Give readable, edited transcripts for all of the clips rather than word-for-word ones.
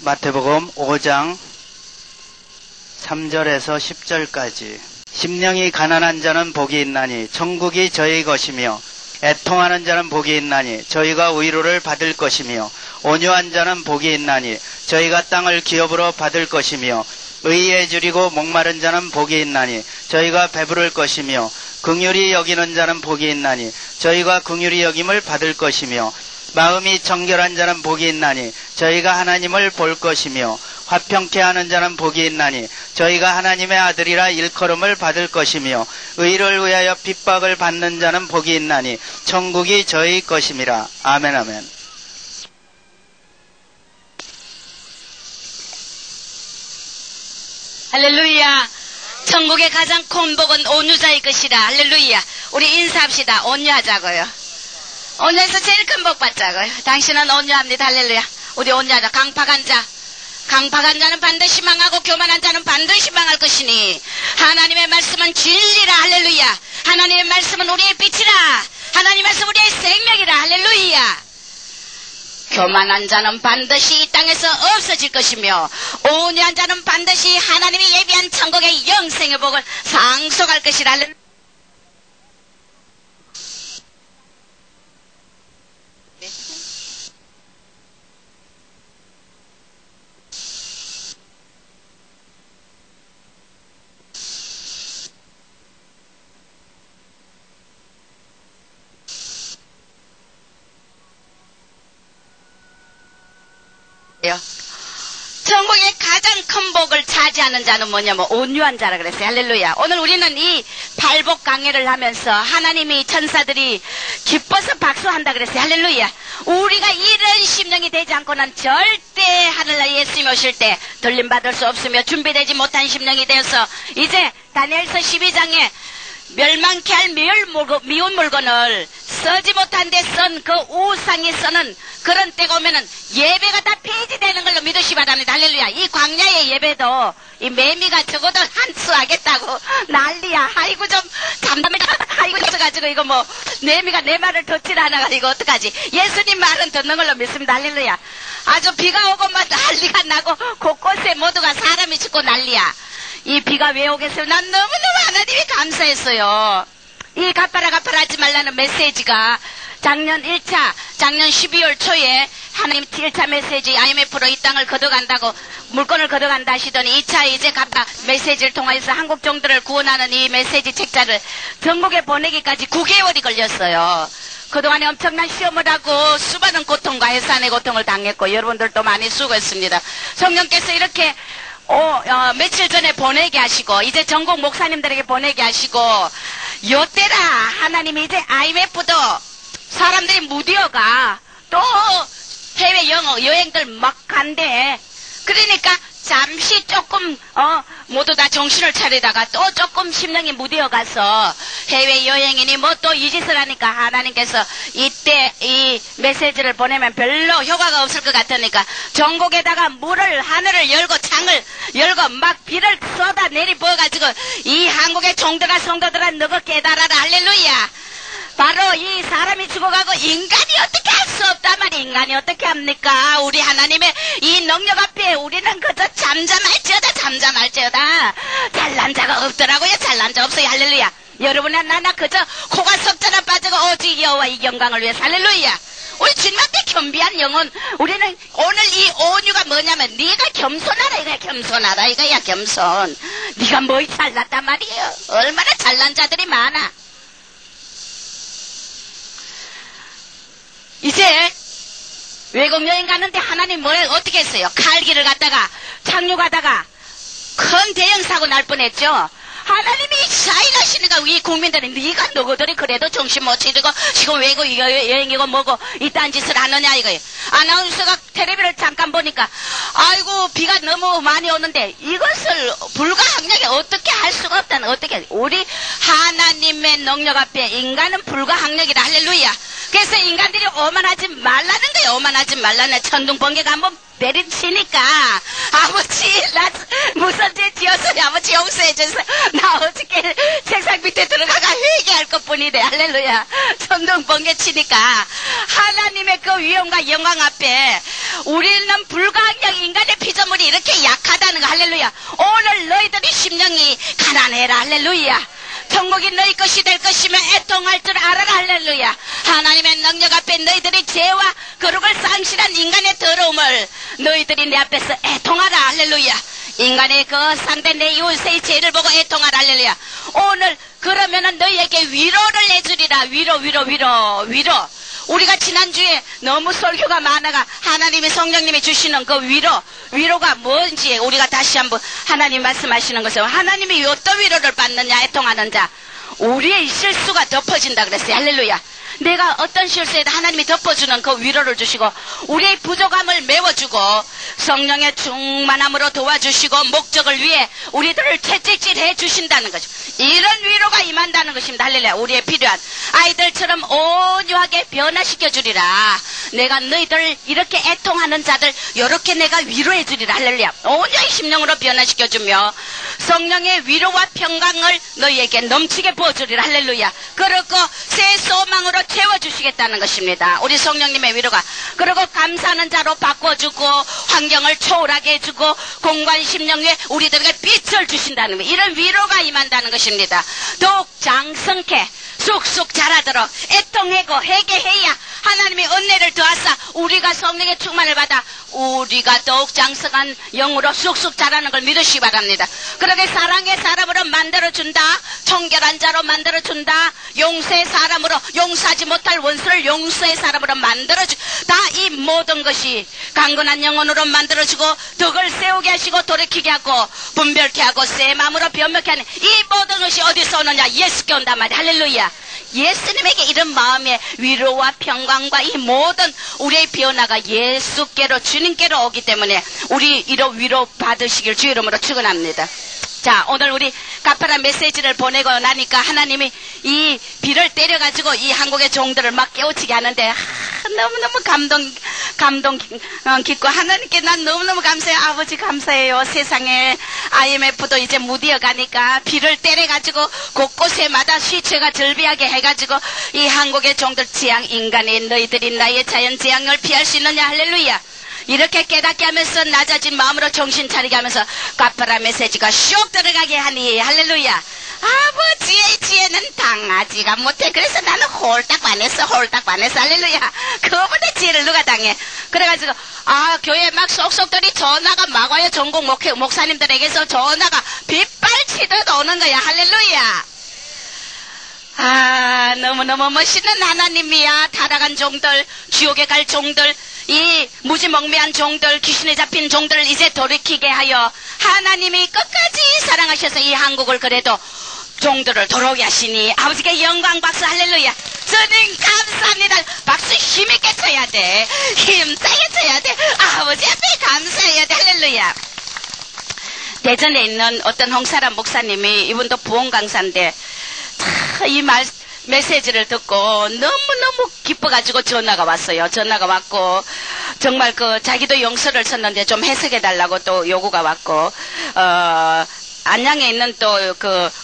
마태복음 5장 3절에서 10절까지. 심령이 가난한 자는 복이 있나니 천국이 저희 것이며, 애통하는 자는 복이 있나니 저희가 위로를 받을 것이며, 온유한 자는 복이 있나니 저희가 땅을 기업으로 받을 것이며, 의에 줄이고 목마른 자는 복이 있나니 저희가 배부를 것이며, 긍휼히 여기는 자는 복이 있나니 저희가 긍휼히 여김을 받을 것이며, 마음이 정결한 자는 복이 있나니 저희가 하나님을 볼 것이며, 화평케 하는 자는 복이 있나니 저희가 하나님의 아들이라 일컬음을 받을 것이며, 의를 위하여 핍박을 받는 자는 복이 있나니 천국이 저희 것임이라. 아멘. 아멘. 할렐루야. 천국의 가장 큰 복은 온유자의 것이라. 할렐루야. 우리 인사합시다. 온유하자고요. 온유해서 제일 큰 복 받자고요. 당신은 온유합니다. 할렐루야. 우리 온유하자. 강팍한 자는 반드시 망하고 교만한 자는 반드시 망할 것이니 하나님의 말씀은 진리라. 할렐루야. 하나님의 말씀은 우리의 빛이라. 하나님의 말씀 우리의 생명이라. 할렐루야. 교만한 자는 반드시 이 땅에서 없어질 것이며, 온유한 자는 반드시 하나님이 예비한 천국의 영생의 복을 상속할 것이라. 천국의 가장 큰 복을 차지하는 자는 뭐냐면 온유한 자라 그랬어요. 할렐루야. 오늘 우리는 이 발복 강해를 하면서 하나님이 천사들이 기뻐서 박수한다 그랬어요. 할렐루야. 우리가 이런 심령이 되지 않고는 절대 하늘나라 예수님 오실 때 돌림받을 수 없으며 준비되지 못한 심령이 되어서 이제 다니엘서 12장에 멸망케 할 미운 물건을 쓰지 못한 데 쓴 그 우상이 쓰는 그런 때가 오면은 예배가 다 폐지되는 걸로 믿으시 바랍니다. 할렐루야. 이 광야의 예배도 이 매미가 적어도 한 수 하겠다고 난리야. 아이고 좀 잠담을 아이고 있어가지고 이거 뭐 매미가 내 말을 듣질 않아가지고 어떡하지. 예수님 말은 듣는 걸로 믿습니다. 할렐루야. 아주 비가 오고 막 난리가 나고 곳곳에 모두가 사람이 죽고 난리야. 이 비가 왜 오겠어요? 난 너무너무 하나님이 감사했어요. 이 갚아라 하지 말라는 메시지가 작년 12월 초에 하나님 1차 메시지 IMF로 이 땅을 걷어간다고 물건을 걷어간다 하시더니 2차 이제 갚아 메시지를 통해서 한국 종들을 구원하는 이 메시지 책자를 전국에 보내기까지 9개월이 걸렸어요. 그동안에 엄청난 시험을 하고 수많은 고통과 해산의 고통을 당했고 여러분들도 많이 수고했습니다. 성령께서 이렇게 며칠 전에 보내게 하시고 이제 전국 목사님들에게 보내게 하시고 요때라 하나님이 이제 IMF도 사람들이 무디어가 또 해외 여행들 막 간대. 그러니까 잠시 조금 모두 다 정신을 차리다가 또 조금 심령이 무디어가서 해외 여행이니 뭐 또 이 짓을 하니까 하나님께서 이때 이 메시지를 보내면 별로 효과가 없을 것 같으니까 전국에다가 하늘을 열고 창을 열고 막 비를 쏟아 내리 부어가지고 이 한국의 종들아 성도들아 너가 깨달아라. 할렐루야. 바로 이 사람이 죽어가고 인간이 어떻게 할 수 없단 말이야. 인간이 어떻게 합니까? 우리 하나님의 이 능력 앞에 우리는 그저 잠잠할지어다. 잘난 자가 없더라고요. 잘난 자 없어요. 할렐루야. 여러분이나 나나 그저 코가 썩잖아 빠지고 오직 여호와의 영광을 위해서. 할렐루야. 우리 주님 앞에 겸비한 영혼. 우리는 오늘 이 온유가 뭐냐면 네가 겸손하라 이거야. 겸손하라 이거야. 겸손. 네가 뭐 잘났단 말이에요. 얼마나 잘난 자들이 많아. 이제 외국 여행 가는데 하나님 어떻게 했어요? 칼길을 갔다가 착륙하다가 큰 대형 사고 날 뻔했죠. 하나님이 사인하시니까 이 국민들은 네가 너희들이 그래도 정신 못 차리고 지금 외국 여행이고 뭐고 이딴 짓을 하느냐 이거예요. 아나운서가 텔레비를 잠깐 보니까 아이고 비가 너무 많이 오는데 이것을 불가항력에 어떻게 할 수가 없다는. 어떻게 우리 하나님의 능력 앞에 인간은 불가항력이라. 할렐루야. 그래서 인간들이 오만하지 말라는 거예요. 오만하지 말라는. 천둥번개가 한번 내리치니까 아버지 나 무슨 죄 지었으니 아버지 용서해 주세요. 나 어저께 책상 밑에 들어가가 회개할 것뿐이래. 할렐루야. 천둥번개 치니까 하나님의 그 위엄과 영광 앞에 우리는 불가항력 인간의 할렐루야. 오늘 너희들이 심령이 가난해라. 할렐루야. 천국이 너희 것이 될 것이며 애통할 줄 알아라. 할렐루야. 하나님의 능력 앞에 너희들이 죄와 거룩을 상실한 인간의 더러움을 너희들이 내 앞에서 애통하라. 할렐루야. 인간의 그 상대 내 이웃의 죄를 보고 애통하라. 할렐루야. 오늘 그러면은 너희에게 위로를 해주리라. 위로. 우리가 지난주에 너무 설교가 많아가 하나님이 성령님이 주시는 그 위로가 뭔지 우리가 다시 한번 하나님 말씀하시는 것은 하나님이 어떤 위로를 받느냐. 애통하는 자 우리의 실수가 덮어진다 그랬어요. 할렐루야. 내가 어떤 실수에도 하나님이 덮어주는 그 위로를 주시고 우리의 부족함을 메워주고 성령의 충만함으로 도와주시고 목적을 위해 우리들을 채찍질해 주신다는 거죠. 이런 위로가 임한다는 것입니다. 할렐루야. 우리의 필요한 아이들처럼 온유하게 변화시켜 주리라. 내가 너희들 이렇게 애통하는 자들 이렇게 내가 위로해 주리라. 할렐루야. 온유의 심령으로 변화시켜 주며 성령의 위로와 평강을 너희에게 넘치게 부어주리라. 할렐루야. 그렇고 새 소망으로 채워주시겠다는 것입니다. 우리 성령님의 위로가 그리고 감사하는 자로 바꿔주고 환경을 초월하게 해주고 공간 심령 위에 우리들에게 빛을 주신다는 것. 이런 위로가 임한다는 것입니다. 더욱 장성케 쑥쑥 자라도록 애통하고 회개해야 하나님의 은혜를 더하사 우리가 성령의 충만을 받아 우리가 더욱 장성한 영으로 쑥쑥 자라는 걸 믿으시기 바랍니다. 그렇게 사랑의 사람으로 만들어준다. 청결한 자로 만들어준다. 용서의 사람으로 용서하지 못할 원수를 용서의 사람으로 만들어주. 다 이 모든 것이 강건한 영혼으로 만들어주고 덕을 세우게 하시고 돌이키게 하고 분별케 하고 새 마음으로 변명케 하는 이 모든 것이 어디서 오느냐. 예수께 온단 말이야. 할렐루야. 예수님에게 이런 마음의 위로와 평강과 이 모든 우리의 변화가 예수께로 주님께로 오기 때문에 우리 이런 위로 받으시길 주 이름으로 축원합니다. 자, 오늘 우리 가파라 메시지를 보내고 나니까 하나님이 이 비를 때려가지고 이 한국의 종들을 막 깨우치게 하는데 너무너무 감동 깊고 하나님께 난 너무너무 감사해요. 아버지 감사해요. 세상에 IMF도 이제 무디어 가니까 비를 때려가지고 곳곳에마다 시체가 절비하게 해가지고 이 한국의 종들 재앙 인간이 너희들이 나의 자연 재앙을 피할 수 있느냐. 할렐루야. 이렇게 깨닫게 하면서 낮아진 마음으로 정신 차리게 하면서 가파라 메시지가 슉 들어가게 하니 할렐루야. 아버지의 지혜는 당하지가 못해. 그래서 나는 홀딱 반했어. 할렐루야. 그분의 지혜를 누가 당해. 그래가지고 교회 막 속속들이 전화가 막 와요. 전국 목사님들에게서 전화가 빗발치듯 오는 거야. 할렐루야. 너무너무 멋있는 하나님이야. 타락한 종들, 지옥에 갈 종들, 이 무지몽매한 종들, 귀신에 잡힌 종들을 이제 돌이키게 하여 하나님이 끝까지 사랑하셔서 이 한국을 그래도 종들을 돌아오게 하시니 아버지께 영광 박수. 할렐루야. 주님 감사합니다. 박수 힘있게 쳐야 돼. 힘세게 쳐야 돼. 아버지 앞에 감사해야 돼. 할렐루야. 대전에 있는 어떤 홍사람 목사님이 이분도 부흥 강사인데 이 메시지를 듣고 너무너무 기뻐가지고 전화가 왔어요. 전화가 왔고 정말 자기도 용서를 썼는데 좀 해석해달라고 또 요구가 왔고 안양에 있는 또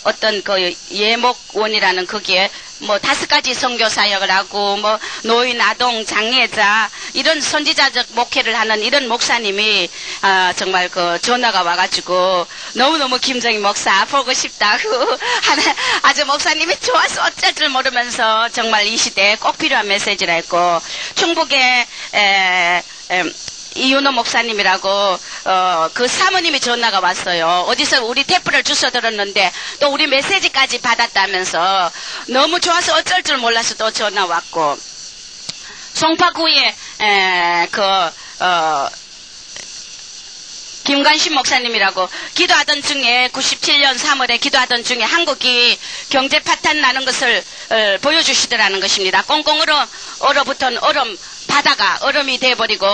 어떤 예목원이라는 거기에 5가지 선교 사역을 하고 노인, 아동, 장애자 이런 선지자적 목회를 하는 이런 목사님이 정말 전화가 와가지고 너무너무 김정희 목사 보고 싶다고 아주 목사님이 좋아서 어쩔 줄 모르면서 정말 이 시대에 꼭 필요한 메시지라 했고 충북에 이윤호 목사님이라고 그 사모님이 전화가 왔어요. 어디서 우리 테이프를 주워 들었는데 또 우리 메시지까지 받았다면서 너무 좋아서 어쩔 줄 몰라서 또 전화 왔고 송파구에 김관심 목사님이라고 기도하던 중에 97년 3월에 기도하던 중에 한국이 경제 파탄 나는 것을 보여주시더라는 것입니다. 꽁꽁으로 얼어붙은 바다가 얼음이 돼버리고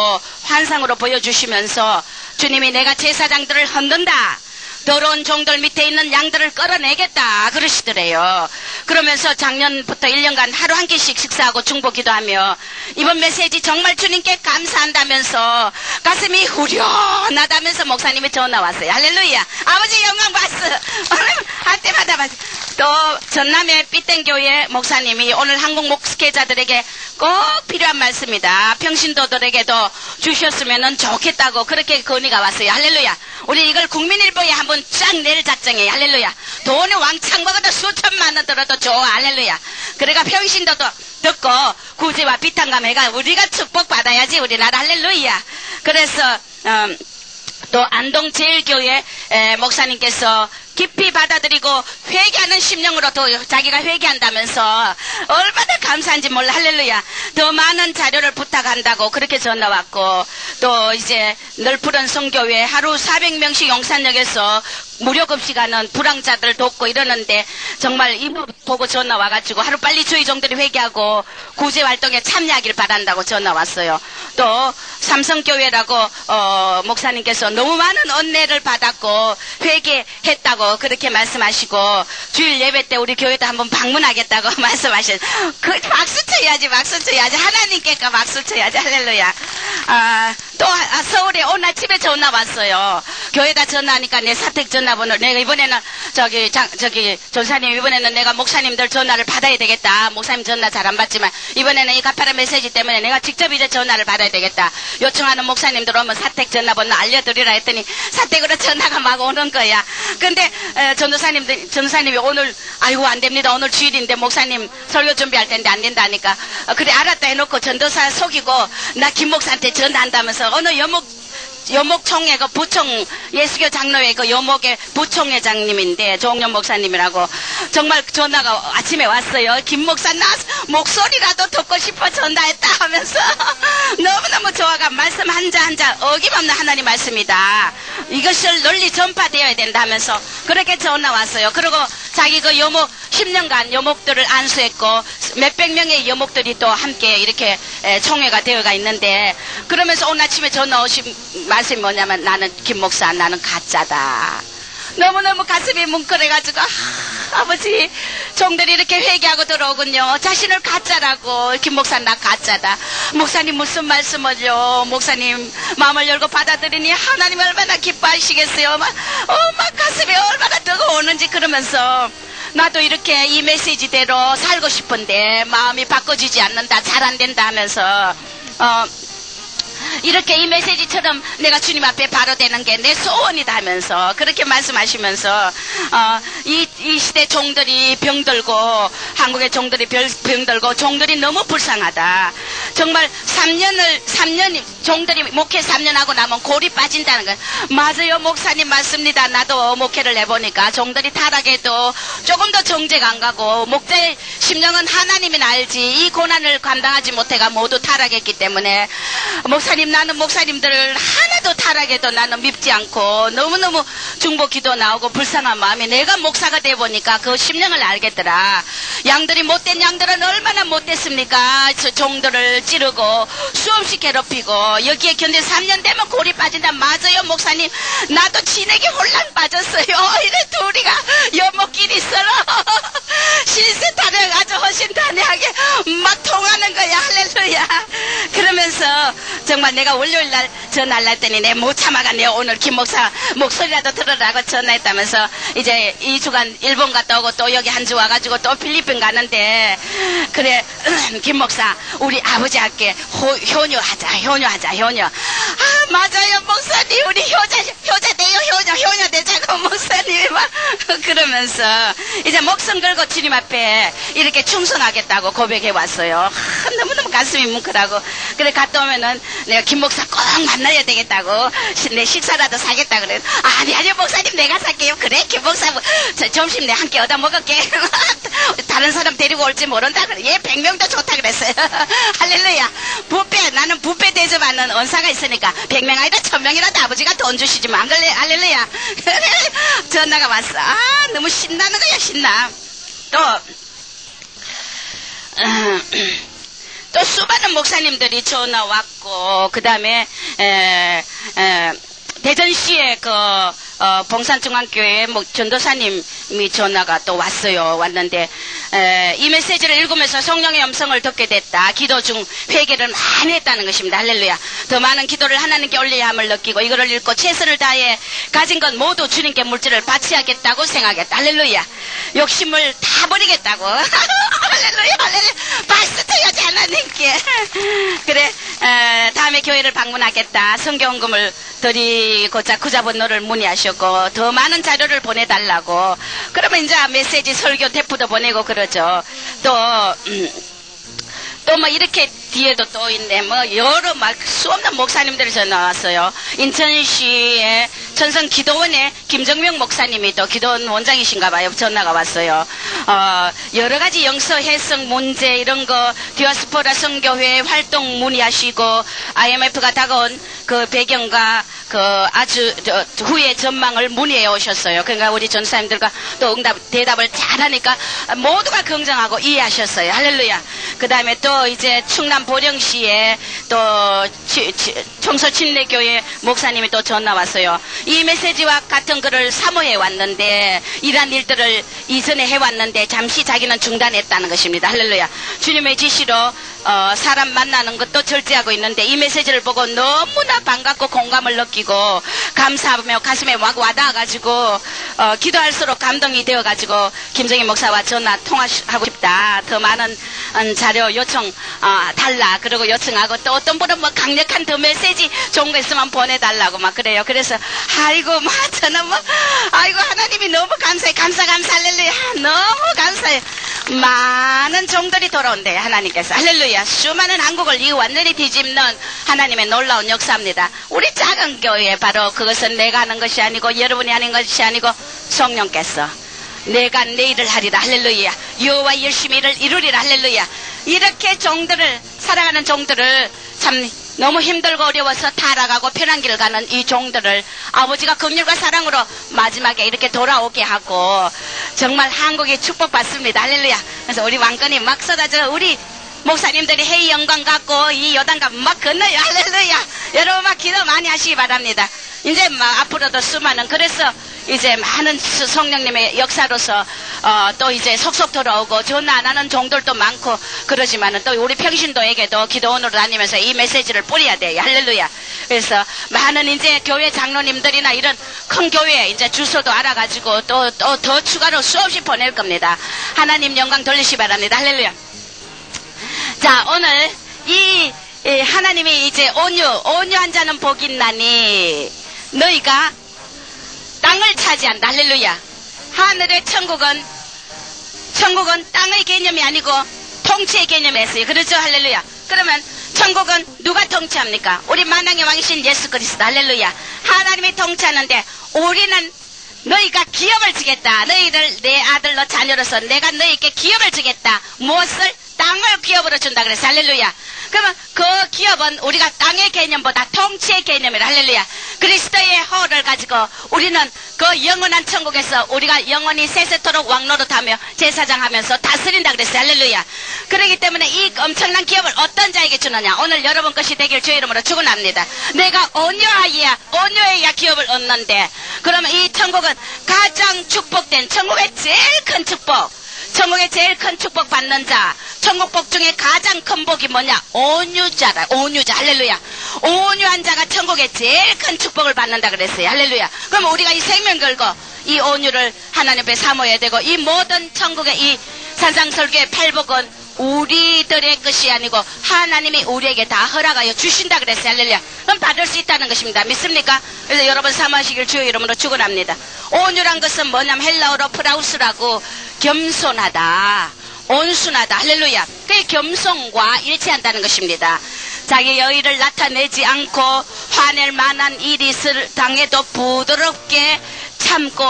환상으로 보여주시면서 주님이 내가 제사장들을 흔든다. 더러운 종들 밑에 있는 양들을 끌어내겠다 그러시더래요. 그러면서 작년부터 1년간 하루 한 끼씩 식사하고 중보 기도하며 이번 메시지 정말 주님께 감사한다면서 가슴이 후련하다면서 목사님이 전화 왔어요. 할렐루야. 아버지 영광 박수. 할 때마다 박수. 또 전남의 삐땡교회 목사님이 오늘 한국 목회자들에게 꼭 필요한 말씀이다. 평신도들에게도 주셨으면 좋겠다고 그렇게 건의가 왔어요. 할렐루야. 우리 이걸 국민일보에 한번 쫙 낼 작정해. 할렐루야. 돈이 왕창 먹어도 수천만 원 들어도 좋아. 할렐루야. 그래가 평신도 듣고 구제와 비탄감 해가 우리가 축복받아야지 우리나라. 할렐루야. 그래서 또 안동제일교회 목사님께서 깊이 받아들이고 회개하는 심령으로 또 자기가 회개한다면서 얼마나 감사한지 몰라. 할렐루야. 더 많은 자료를 부탁한다고 그렇게 전화 왔고, 또 이제 널푸른 성교회 하루 400명씩 용산역에서 무료 급식하는 불황자들 돕고 이러는데 정말 이거 보고 전화 와가지고 하루 빨리 저희 종들이 회개하고 구제 활동에 참여하길 바란다고 전화 왔어요. 또 삼성교회라고 목사님께서 너무 많은 은혜를 받았고 회개했다고 그렇게 말씀하시고 주일 예배 때 우리 교회도 한번 방문하겠다고 말씀하셨어요. 그 박수 쳐야지, 박수 쳐야지. 하나님께 박수 쳐야지. 할렐루야. 또 서울에 오늘 아침에 전화 왔어요. 교회다 전화하니까 내 사택 전화번호 내가 이번에는 저기 전사님 이번에는 내가 목사님들 전화를 받아야 되겠다. 목사님 전화 잘 안 받지만 이번에는 이 가파른 메시지 때문에 내가 직접 이제 전화를 받아야 되겠다. 요청하는 목사님들 오면 사택 전화번호 알려드리라 했더니 사택으로 전화가 막 오는 거야. 근데 전도사님이 오늘 아이고 안 됩니다. 오늘 주일인데 목사님 설교 준비할 텐데 안 된다니까. 그래 알았다 해놓고 전도사 속이고 나 김 목사한테 전화한다면서 어느 여목총회 그 부총 예수교 장로회 그 여목의 부총회장님인데 조홍련 목사님이라고 정말 전화가 아침에 왔어요. 김 목사 나 목소리라도 듣고 싶어 전화했다 하면서 너무너무 좋아가 말씀 한자 어김없는 하나님 말씀이다. 이것을 널리 전파되어야 된다 하면서 그렇게 전화 왔어요. 그리고 자기 그 여목 10년간 여목들을 안수했고 몇백 명의 여목들이 또 함께 이렇게 총회가 되어가 있는데 그러면서 오늘 아침에 전화 오신 말씀이 뭐냐면 나는 김 목사 나는 가짜다. 너무너무 가슴이 뭉클해가지고 아버지 종들이 이렇게 회개하고 들어오군요. 자신을 가짜라고. 김 목사 나 가짜다. 목사님 무슨 말씀을요. 목사님 마음을 열고 받아들이니 하나님 얼마나 기뻐하시겠어요. 막 가슴이 얼마나 뜨거워오는지. 그러면서 나도 이렇게 이 메시지대로 살고 싶은데 마음이 바꿔지지 않는다. 잘 안 된다 하면서 이렇게 이 메시지처럼 내가 주님 앞에 바로 되는 게 내 소원이다 하면서 그렇게 말씀하시면서 이 시대 종들이 병들고 한국의 종들이 병들고 종들이 너무 불쌍하다. 정말 3년 종들이 목회 3년 하고 나면 골이 빠진다는 건 맞아요. 목사님 맞습니다. 나도 목회를 해보니까 종들이 타락해도 조금 더 정죄가 안 가고 목자의 심령은 하나님이 알지 이 고난을 감당하지 못해가 모두 타락했기 때문에 목사님 나는 목사님들을 하나도 타락해도 나는 밉지 않고 너무너무 중보 기도 나오고 불쌍한 마음이 내가 목사가 돼보니까 그 심령을 알겠더라. 양들이 못된 양들은 얼마나 못됐습니까? 종들을 찌르고 수없이 괴롭히고 여기에 견뎌 3년 되면 골이 빠진다. 맞아요 목사님. 나도 진에게 혼란 빠졌어요. 이래 둘이가 여목끼리 서로 실세타를 아주 허심탄회하게 막 통하는 거야. 할렐루야. 그러면서 정말 내가 월요일날 전화를 했더니 내 못 참아가 내 오늘 김 목사 목소리라도 들으라고 전화했다면서 이제 2주간 일본 갔다 오고 또 여기 한 주 와가지고 또 필리핀 가는데 그래 김 목사 우리 아버지께 효녀하자. 맞아요 목사님 우리 효자 돼요. 효녀 되자고 목사님이 막 그러면서 이제 목숨 걸고 주님 앞에 이렇게 충성하겠다고 고백해 왔어요. 너무너무 가슴이 뭉클하고 그래 갔다 오면은 내가 김 목사 꼭 만나야 되겠다고 내 식사라도 사겠다 그래. 아니 목사님 내가 살게요. 그래 김 목사 점심 내 함께 얻어 먹을게. 다른 사람 데리고 올지 모른다 그래. 얘 100명도 좋다 그랬어요. 할렐루야. 나는 뷔페 대접하는 은사가 있으니까 100명 아니라 1000명이라도 아버지가 돈 주시지만 안 그래. 할렐루야. 전화가 왔어. 너무 신나는 거야. 신나. 또 수많은 목사님들이 전화 왔고 그 다음에 대전시에 봉산중앙교회 전도사님이 전화가 또 왔는데 이 메시지를 읽으면서 성령의 음성을 듣게 됐다. 기도 중 회개를 많이 했다는 것입니다. 할렐루야. 더 많은 기도를 하나님께 올려야 함을 느끼고 이거를 읽고 최선을 다해 가진 것 모두 주님께 물질을 바치하겠다고 생각했다. 할렐루야. 욕심을 다 버리겠다고 할렐루야, 할렐루야. 박수 쳐야지, 하나님께. 그래, 다음에 교회를 방문하겠다. 성경금을 드리고자 그 자본노를 문의하셨고, 더 많은 자료를 보내달라고. 그러면 이제 메시지 설교 대표도 보내고 그러죠. 또 뭐 이렇게 뒤에도 또 있네. 뭐 여러 막 수없는 목사님들이 전화 왔어요. 인천시의 천성 기도원의 김정명 목사님이 또 기도원 원장이신가 봐요. 전화가 왔어요. 여러 가지 영서 해석 문제 이런 거 디아스포라 선교회 활동 문의하시고 IMF가 다가온 그 배경과 그 아주 후의 전망을 문의해 오셨어요. 그러니까 우리 전사님들과 또 대답을 잘하니까 모두가 긍정하고 이해하셨어요. 할렐루야. 그 다음에 또 이제 충남 보령시에 또 청소침례교회 목사님이 또 전화 왔어요. 이 메시지와 같은 글을 사모해 왔는데 이러한 일들을 이전에 해왔는데 잠시 자기는 중단했다는 것입니다. 할렐루야. 주님의 지시로 사람 만나는 것도 절제하고 있는데 이 메시지를 보고 너무나 반갑고 공감을 느끼고 감사하며 가슴에 막 와닿아가지고 기도할수록 감동이 되어가지고 김정희 목사와 전화 통화하고 싶다. 더 많은 자료 요청 달라. 그러고 요청하고 또 어떤 분은 뭐 강력한 더 메시지 좋은 거 있으면 보내달라고 막 그래요. 그래서 아이고 저는 아이고 하나님이 너무 감사해. 감사 할렐루야. 너무 감사해요. 많은 종들이 돌아온대 하나님께서. 할렐루야. 수많은 한국을 이 완전히 뒤집는 하나님의 놀라운 역사입니다. 우리 작은 교회 바로 그것은 내가 하는 것이 아니고 여러분이 하는 것이 아니고 성령께서 내가 내 일을 하리라. 할렐루야. 여호와 열심히 일을 이루리라. 할렐루야. 이렇게 종들을 살아가는 종들을 참 너무 힘들고 어려워서 타락하고 편한 길을 가는 이 종들을 아버지가 긍휼과 사랑으로 마지막에 이렇게 돌아오게 하고 정말 한국에 축복받습니다. 할렐루야. 그래서 우리 왕건이 막 쏟아져 우리 목사님들이 해의 영광 갖고 이 요단강 막 건너요. 할렐루야. 여러분 막 기도 많이 하시기 바랍니다. 이제 막 앞으로도 수많은 그래서 이제 많은 성령님의 역사로서 또 이제 속속 돌아오고 전화 안 하는 종들도 많고 그러지만은 또 우리 평신도에게도 기도원으로 다니면서 이 메시지를 뿌려야 돼요. 할렐루야. 그래서 많은 이제 교회 장로님들이나 이런 큰 교회 이제 주소도 알아가지고 또 더 추가로 수없이 보낼 겁니다. 하나님 영광 돌리시 바랍니다. 할렐루야. 자, 오늘 이 하나님이 이제 온유한 자는 복이 있나니 너희가 땅을 차지한다. 할렐루야. 하늘의 천국은 땅의 개념이 아니고 통치의 개념이 있어요. 그렇죠? 할렐루야. 그러면 천국은 누가 통치합니까? 우리 만왕의 왕이신 예수 그리스도. 할렐루야. 하나님이 통치하는데 우리는 너희가 기업을 주겠다. 너희를 내 아들로 자녀로서 내가 너희에게 기업을 주겠다. 무엇을? 땅을 기업으로 준다 그랬어. 할렐루야. 그러면 그 기업은 우리가 땅의 개념보다 통치의 개념이라. 할렐루야. 그리스도의 허를 가지고 우리는 그 영원한 천국에서 우리가 영원히 세세토록 왕노릇하며 제사장하면서 다스린다 그랬어요. 할렐루야. 그렇기 때문에 이 엄청난 기업을 어떤 자에게 주느냐. 오늘 여러분 것이 되길 주의 이름으로 축원합니다. 내가 온유해야 기업을 얻는데 그러면 이 천국은 가장 축복된 천국의 제일 큰 축복. 천국의 제일 큰 축복 받는 자. 천국 복 중에 가장 큰 복이 뭐냐? 온유자라. 온유자. 할렐루야. 온유한 자가 천국의 제일 큰 축복을 받는다 그랬어요. 할렐루야. 그럼 우리가 이 생명 걸고 이 온유를 하나님 앞에 사모해야 되고 이 모든 천국의 이 산상설교의 팔복은 우리들의 것이 아니고 하나님이 우리에게 다 허락하여 주신다 그랬어요. 할렐루야. 그럼 받을 수 있다는 것입니다. 믿습니까? 그래서 여러분 사모하시길 주의 이름으로 축원합니다. 온유란 것은 뭐냐면 헬라어로 프라우스라고 겸손하다, 온순하다. 할렐루야. 그게 겸손과 일치한다는 것입니다. 자기 여의를 나타내지 않고 화낼 만한 일이 당해도 부드럽게 참고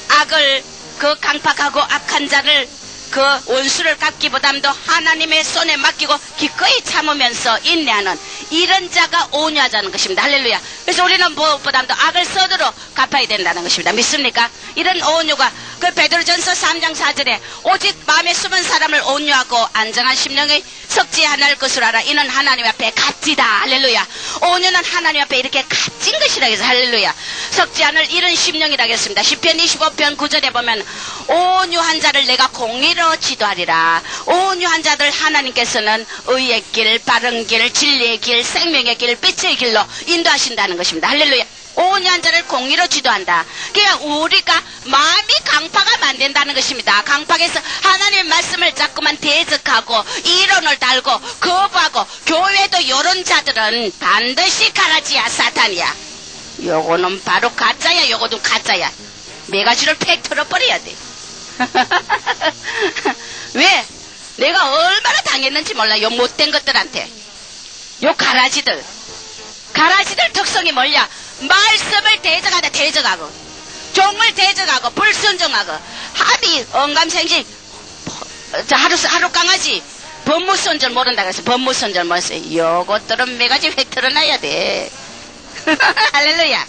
악을 그 강팍하고 악한 자를 그 원수를 갚기보다도 하나님의 손에 맡기고 기꺼이 참으면서 인내하는 이런 자가 온유하자는 것입니다. 할렐루야. 그래서 우리는 무엇보다도 악을 서두로 갚아야 된다는 것입니다. 믿습니까? 이런 온유가 그 베드로전서 3장 4절에 오직 마음에 숨은 사람을 온유하고 안정한 심령의 석지 하나일 것을 알아. 이는 하나님 앞에 값지다. 할렐루야. 온유는 하나님 앞에 이렇게 값진 것이라 해서 할렐루야. 석지 않을 이런 심령이라 했습니다. 시편 25편 9절에 보면 온유한 자를 내가 공의로 지도하리라. 온유한 자들 하나님께서는 의의 길, 바른 길, 진리의 길, 생명의 길, 빛의 길로 인도하신다는 것입니다. 할렐루야. 온유한 자를 공의로 지도한다. 그냥 우리가 마음이 강파가 안 된다는 것입니다. 강팍에서 하나님의 말씀을 자꾸만 대적하고 이론을 달고 거부하고 교회도 요런 자들은 반드시 가라지야 사탄이야. 요거는 바로 가짜야. 요거는 가짜야. 메가지를 팩 털어버려야 돼. 왜? 내가 얼마나 당했는지 몰라. 요 못된 것들한테. 요 가라지들 특성이 뭐냐? 말씀을 대적하고 종을 대적하고 불순종하고 합의 언감생지 하루 강아지 법무선절 모른다 그래서 법무선절 뭐였어요? 요것들은 매가지 획 털어놔야 돼. 할렐루야.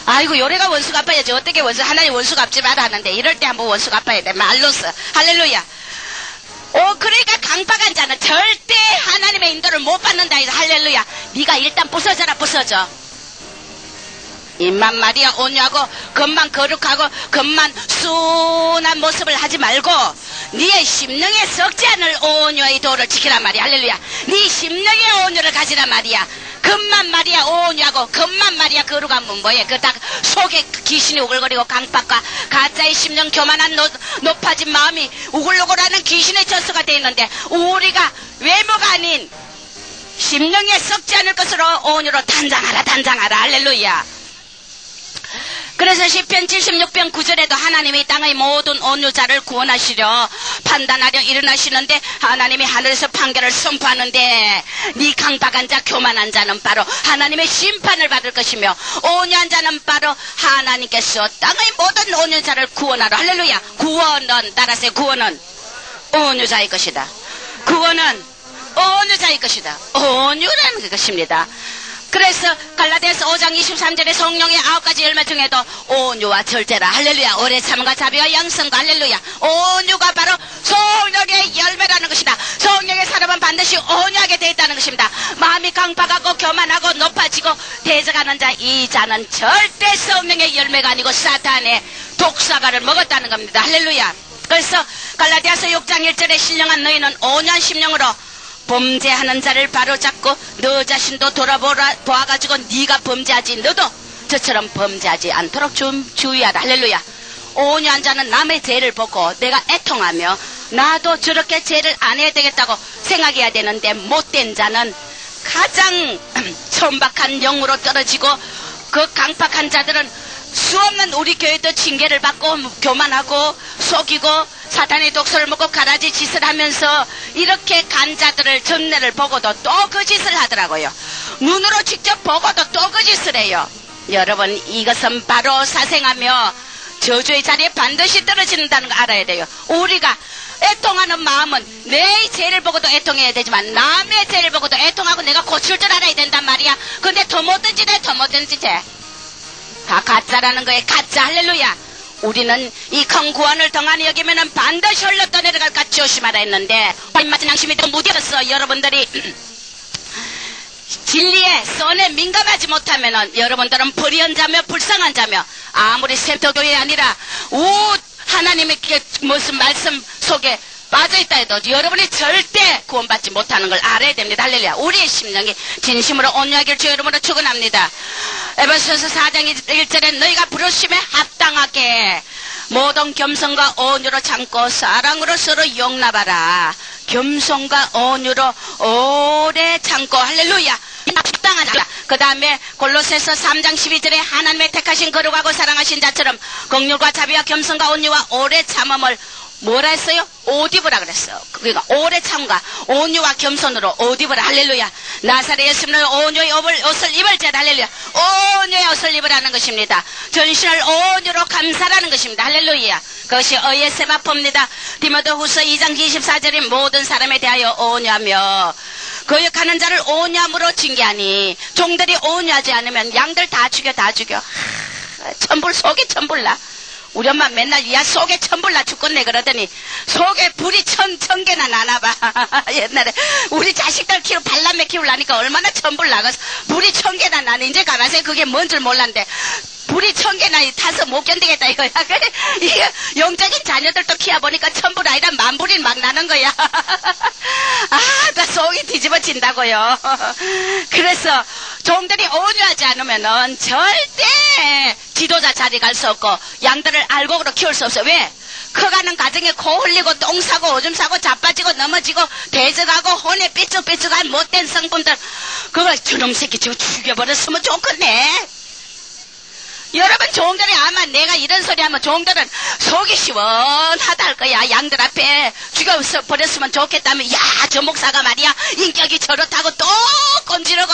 아이고 요래가 원수가 아파야지. 어떻게 하나님 원수가 앞지 마라 하는데 이럴 때 한번 원수가 아파야 돼. 말로써. 할렐루야. 그러니까 강박한 자는 절대 하나님의 인도를 못 받는다 해서 할렐루야. 네가 일단 부서져라. 부서져. 입만 말이야 온유하고 겉만 거룩하고 겉만 순한 모습을 하지 말고 네의 심령에 썩지 않을 온유의 도를 지키란 말이야. 할렐루야. 네 심령의 온유를 가지란 말이야. 겉만 말이야 온유하고 겉만 말이야 거룩하면 뭐해. 그 다 속에 귀신이 우글거리고 강박과 가짜의 심령 교만한 높아진 마음이 우글우글하는 귀신의 젖소가 되어 있는데 우리가 외모가 아닌 심령에 썩지 않을 것으로 온유로 단장하라. 할렐루야. 그래서 시편 76편 9절에도 하나님이 땅의 모든 온유자를 구원하시려 판단하려 일어나시는데 하나님이 하늘에서 판결을 선포하는데 네 강박한 자 교만한 자는 바로 하나님의 심판을 받을 것이며 온유한 자는 바로 하나님께서 땅의 모든 온유자를 구원하라. 할렐루야. 구원은 따라서 구원은 온유자의 것이다. 구원은 온유자의 것이다. 온유라는 것입니다. 그래서 갈라디아서 5장 23절에 성령의 9가지 열매 중에도 온유와 절제라. 할렐루야. 오래 참과 자비와 양성과 할렐루야. 온유가 바로 성령의 열매라는 것이다. 성령의 사람은 반드시 온유하게 되어 있다는 것입니다. 마음이 강박하고 교만하고 높아지고 대적하는 자, 이 자는 절대 성령의 열매가 아니고 사탄의 독사과를 먹었다는 겁니다. 할렐루야. 그래서 갈라디아서 6장 1절에 신령한 너희는 온유한 심령으로 범죄하는 자를 바로잡고 너 자신도 돌아보아가지고 네가 범죄하지 너도 저처럼 범죄하지 않도록 주의하라. 할렐루야. 온유한 자는 남의 죄를 보고 내가 애통하며 나도 저렇게 죄를 안 해야 되겠다고 생각해야 되는데 못된 자는 가장 천박한 영으로 떨어지고 그 강박한 자들은 수없는 우리 교회도 징계를 받고 교만하고 속이고 사탄의 독소를 먹고 가라지 짓을 하면서 이렇게 간 자들을 전례를 보고도 또 그 짓을 하더라고요. 눈으로 직접 보고도 또 그 짓을 해요. 여러분 이것은 바로 사생하며 저주의 자리에 반드시 떨어진다는 거 알아야 돼요. 우리가 애통하는 마음은 내 죄를 보고도 애통해야 되지만 남의 죄를 보고도 애통하고 내가 고칠 줄 알아야 된단 말이야. 근데 더 못된 짓 해, 더 못된 짓 해. 다 가짜라는 거예요. 가짜. 할렐루야. 우리는 이 큰 구원을 덩하니 여기면은 반드시 흘러 떠내려갈까 조심하라 했는데 입맞은 양심이 더 무뎌서 여러분들이 진리에 선에 민감하지 못하면은 여러분들은 불의한 자며 불쌍한 자며 아무리 센터교회 아니라 하나님의 무슨 말씀 속에 빠져있다 해도 여러분이 절대 구원받지 못하는 걸 알아야 됩니다. 할렐루야. 우리의 심령이 진심으로 온유하길 주 이름으로 축원합니다. 에베소서 4장 1절에 너희가 부르심에 합당하게 모든 겸손과 온유로 참고 사랑으로 서로 용납하라. 겸손과 온유로 오래 참고 할렐루야. 합당하다. 그 다음에 골로새서 3장 12절에 하나님의 택하신 거룩하고 사랑하신 자처럼 긍휼과 자비와 겸손과 온유와 오래 참음을 뭐라 했어요? 옷 입으라 그랬어요. 그러니까 오래 참과 온유와 겸손으로 옷 입으라. 할렐루야. 나사렛 예수님은 온유의 옷을 입을 때 할렐루야. 온유의 옷을 입으라는 것입니다. 전신을 온유로 감싸라는 것입니다. 할렐루야. 그것이 의의 세마포입니다. 디모데후서 2장 24절에 모든 사람에 대하여 온유하며 거역하는 자를 온유함으로 징계하니 종들이 온유하지 않으면 양들 다 죽여. 천불 속에 천불나. 우리 엄마 맨날 야 속에 천불나 죽겠네 그러더니 속에 불이 천 개나 나나봐. 옛날에 우리 자식들 발남매 키우려니까 얼마나 천불 나가서 불이 1000개나 나네. 이제 가만히 그게 뭔 줄 몰랐는데 불이 1000개나 타서 못 견디겠다 이거야. 이게 영적인 자녀들도 키워보니까 천불 아니라 만불이 막 나는 거야. 나 속이 뒤집어진다고요. 그래서 종들이 온유하지 않으면은 절대 지도자 자리 갈 수 없고 양들을 알곡으로 키울 수 없어. 왜? 커가는 과정에 코 흘리고 똥 사고 오줌 사고 자빠지고 넘어지고 대적하고 혼에 삐쭉삐쭉한 못된 성분들 그걸 저놈 새끼 지금 죽여버렸으면 좋겠네. 여러분 종들이 아마 내가 이런 소리 하면 종들은 속이 시원하다 할 거야. 양들 앞에 죽여버렸으면 좋겠다면 야 저 목사가 말이야 인격이 저렇다고 또 꼰지르고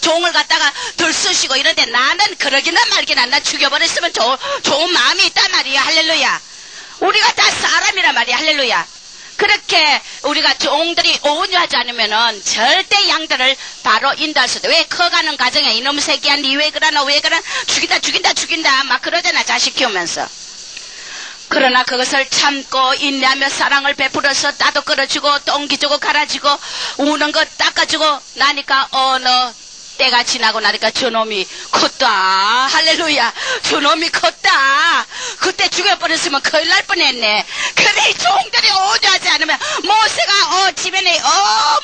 종을 갖다가 들쑤시고 이런데 나는 그러기는 말기는 나 죽여버렸으면 좋은 마음이 있단 말이야. 할렐루야. 우리가 다 사람이란 말이야. 할렐루야. 그렇게 우리가 종들이 온유하지 않으면은 절대 양들을 바로 인도할 수 없다. 왜 커가는 과정에 이놈 새끼야 니 왜 그러나 왜 그러나 죽인다 막 그러잖아 자식 키우면서. 그러나 그것을 참고 인내하며 사랑을 베풀어서 따도 끌어주고 똥기 주고 갈아주고 우는 거 닦아주고 나니까 어느 때가 지나고 나니까 저놈이 컸다. 할렐루야. 저놈이 컸다. 그때 죽여버렸으면 큰일 날 뻔했네. 그래 종들이 온유하지 않으면 모세가 지면에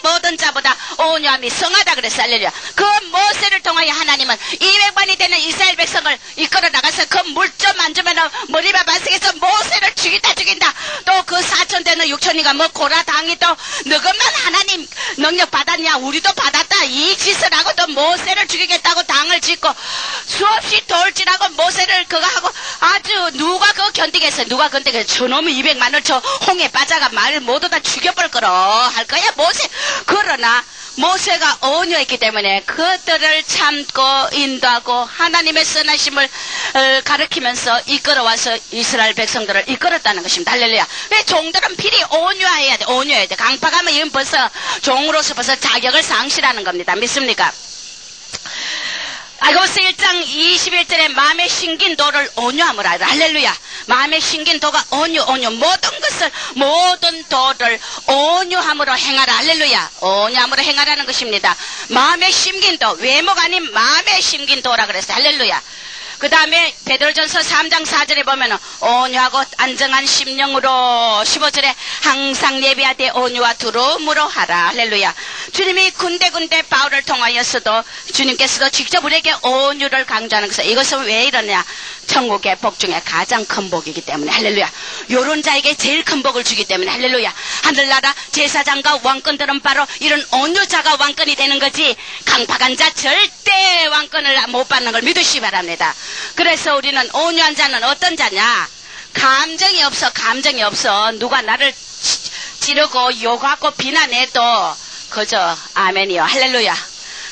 모든 자보다 온유함이 성하다 그랬어. 할렐루야. 그 모세를 통하여 하나님은 200만이 되는 이스라엘 백성을 이끌어 나가서 그 물 좀 안 주면 머리바 반석에서 모세를 죽인다. 또 그 4천 되는 6천이가 뭐 고라 당이 또 너것만 하나님 능력 받았냐 우리도 받았다 이 짓을 하고 또 모세를 죽이겠다고 당을 짓고 수없이 돌진하고 모세를 그거 하고 아주 누가 그거 견디겠어. 누가 견디겠어. 저놈이 200만을 저 홍에 빠져가 말 모두 다 죽여볼 거로 할 거야 모세. 그러나 모세가 온유했기 때문에 그들을 참고 인도하고 하나님의 선하심을 가르치면서 이끌어와서 이스라엘 백성들을 이끌었다는 것입니다. 할렐루야. 왜 종들은 필히 온유해야 돼. 강팍하면 이건 벌써 종으로서 벌써 자격을 상실하는 겁니다. 믿습니까? 아고스 1장 21절에 마음에 심긴 도를 온유함으로 하라. 할렐루야. 마음에 심긴 도가 온유 모든 도를 온유함으로 행하라. 할렐루야. 온유함으로 행하라는 것입니다. 마음에 심긴 도 외모가 아닌 마음에 심긴 도라 그랬어요. 할렐루야. 그 다음에 베드로전서 3장 4절에 보면 온유하고 안정한 심령으로 15절에 항상 예배하되 온유와 두려움으로 하라. 할렐루야. 주님이 군데군데 바울을 통하여서도 주님께서도 직접 우리에게 온유를 강조하는 것은 이것은 왜 이러냐. 천국의 복 중에 가장 큰 복이기 때문에. 할렐루야. 요런 자에게 제일 큰 복을 주기 때문에. 할렐루야. 하늘나라 제사장과 왕권들은 바로 이런 온유자가 왕권이 되는 거지 강팍한 자 절대 왕권을 못 받는 걸 믿으시기 바랍니다. 그래서 우리는 온유한 자는 어떤 자냐. 감정이 없어. 누가 나를 찌르고 욕하고 비난해도 그저 아멘이요. 할렐루야.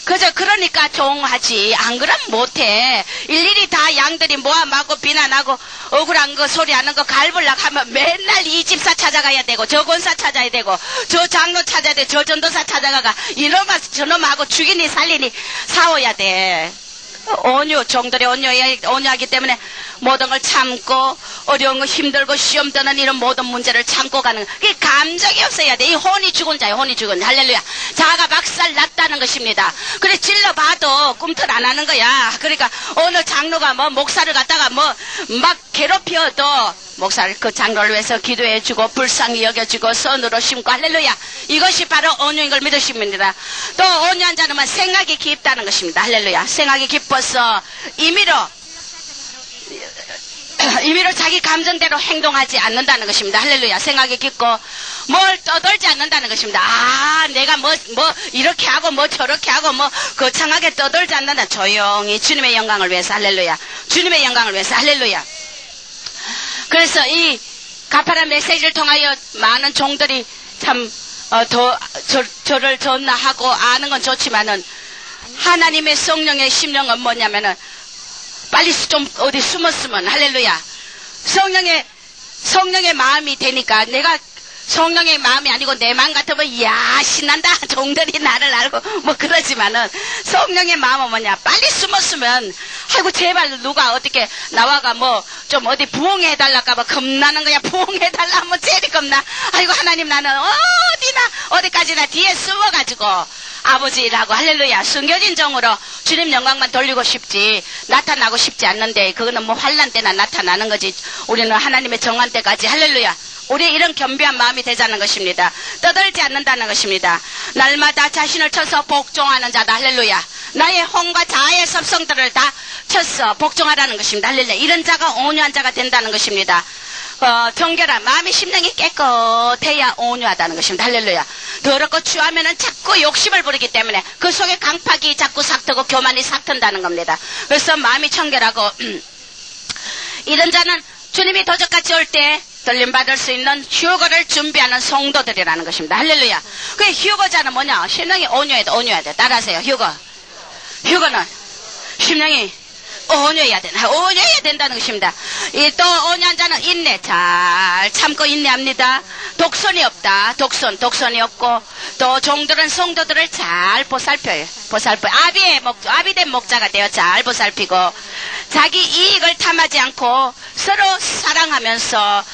그저 그러니까 종하지. 안 그러면 못해. 일일이 다 양들이 모함하고 비난하고 억울한 거 소리하는 거 갈불락 하면 맨날 이 집사 찾아가야 되고 저 권사 찾아야 되고 저 장로 찾아야 돼. 저 전도사 찾아가가 이놈아 저놈하고 죽이니 살리니 싸워야 돼. 종들이 온유하기 때문에 모든 걸 참고 어려운 거 힘들고 시험 드는 이런 모든 문제를 참고 가는 그 감정이 없어야 돼. 이 혼이 죽은 자예요. 할렐루야. 자아가 박살 났다는 것입니다. 그래 찔러봐도 꿈틀 안 하는 거야. 그러니까 어느 장로가 목사를 갖다가 막 괴롭혀도 목사를 그 장로를 위해서 기도해주고 불쌍히 여겨주고 선으로 심고. 할렐루야. 이것이 바로 온유인 걸 믿으십니다. 또 온유한 자는 생각이 깊다는 것입니다. 할렐루야. 생각이 깊어서 임의로 자기 감정대로 행동하지 않는다는 것입니다. 할렐루야. 생각이 깊고 뭘 떠들지 않는다는 것입니다. 내가 이렇게 하고 저렇게 하고 거창하게 떠들지 않는다. 조용히 주님의 영광을 위해서. 할렐루야. 주님의 영광을 위해서. 할렐루야. 그래서 이 가파란 메시지를 통하여 많은 종들이 참 저를 전하고 아는 건 좋지만은 하나님의 성령의 심령은 뭐냐면은 빨리 좀 어디 숨었으면. 할렐루야. 성령의 마음이 되니까 내가 성령의 마음이 아니고 내 마음 같으면 신난다. 종들이 나를 알고 그러지만은 성령의 마음은 뭐냐. 빨리 숨었으면 아이고 제발 누가 어떻게 나와가 좀 어디 부흥해달랄까봐 겁나는 거야. 부흥해달라 하면 제일 겁나. 아이고 하나님 나는 어디까지나 뒤에 숨어가지고 아버지 일하고. 할렐루야. 숨겨진 정으로 주님 영광만 돌리고 싶지 나타나고 싶지 않는데 그거는 환난 때나 나타나는 거지. 우리는 하나님의 정한 때까지. 할렐루야. 우리 이런 겸비한 마음이 되자는 것입니다. 떠들지 않는다는 것입니다. 날마다 자신을 쳐서 복종하는 자다. 할렐루야. 나의 혼과 자아의 섭성들을 다 쳐서 복종하라는 것입니다. 할렐루야. 이런 자가 온유한 자가 된다는 것입니다. 정결한 마음의 심령이 깨끗해야 온유하다는 것입니다. 할렐루야. 더럽고 추하면은 자꾸 욕심을 부리기 때문에 그 속에 강팍이 자꾸 삭트고 교만이 삭튼다는 겁니다. 그래서 마음이 청결하고 이런 자는 주님이 도적같이 올 때 떨림받을 수 있는 휴거를 준비하는 성도들이라는 것입니다. 할렐루야. 그 휴거자는 뭐냐? 심령이 온유해야 돼. 따라하세요. 휴거는 심령이 온유해야 된다. 온유해야 된다는 것입니다. 또 온유한 자는 인내, 잘 참고 인내합니다. 독선이 없다. 독선이 없고, 또 종들은 성도들을 잘 보살펴요. 아비된 목자가 되어 잘 보살피고, 자기 이익을 탐하지 않고 서로 사랑하면서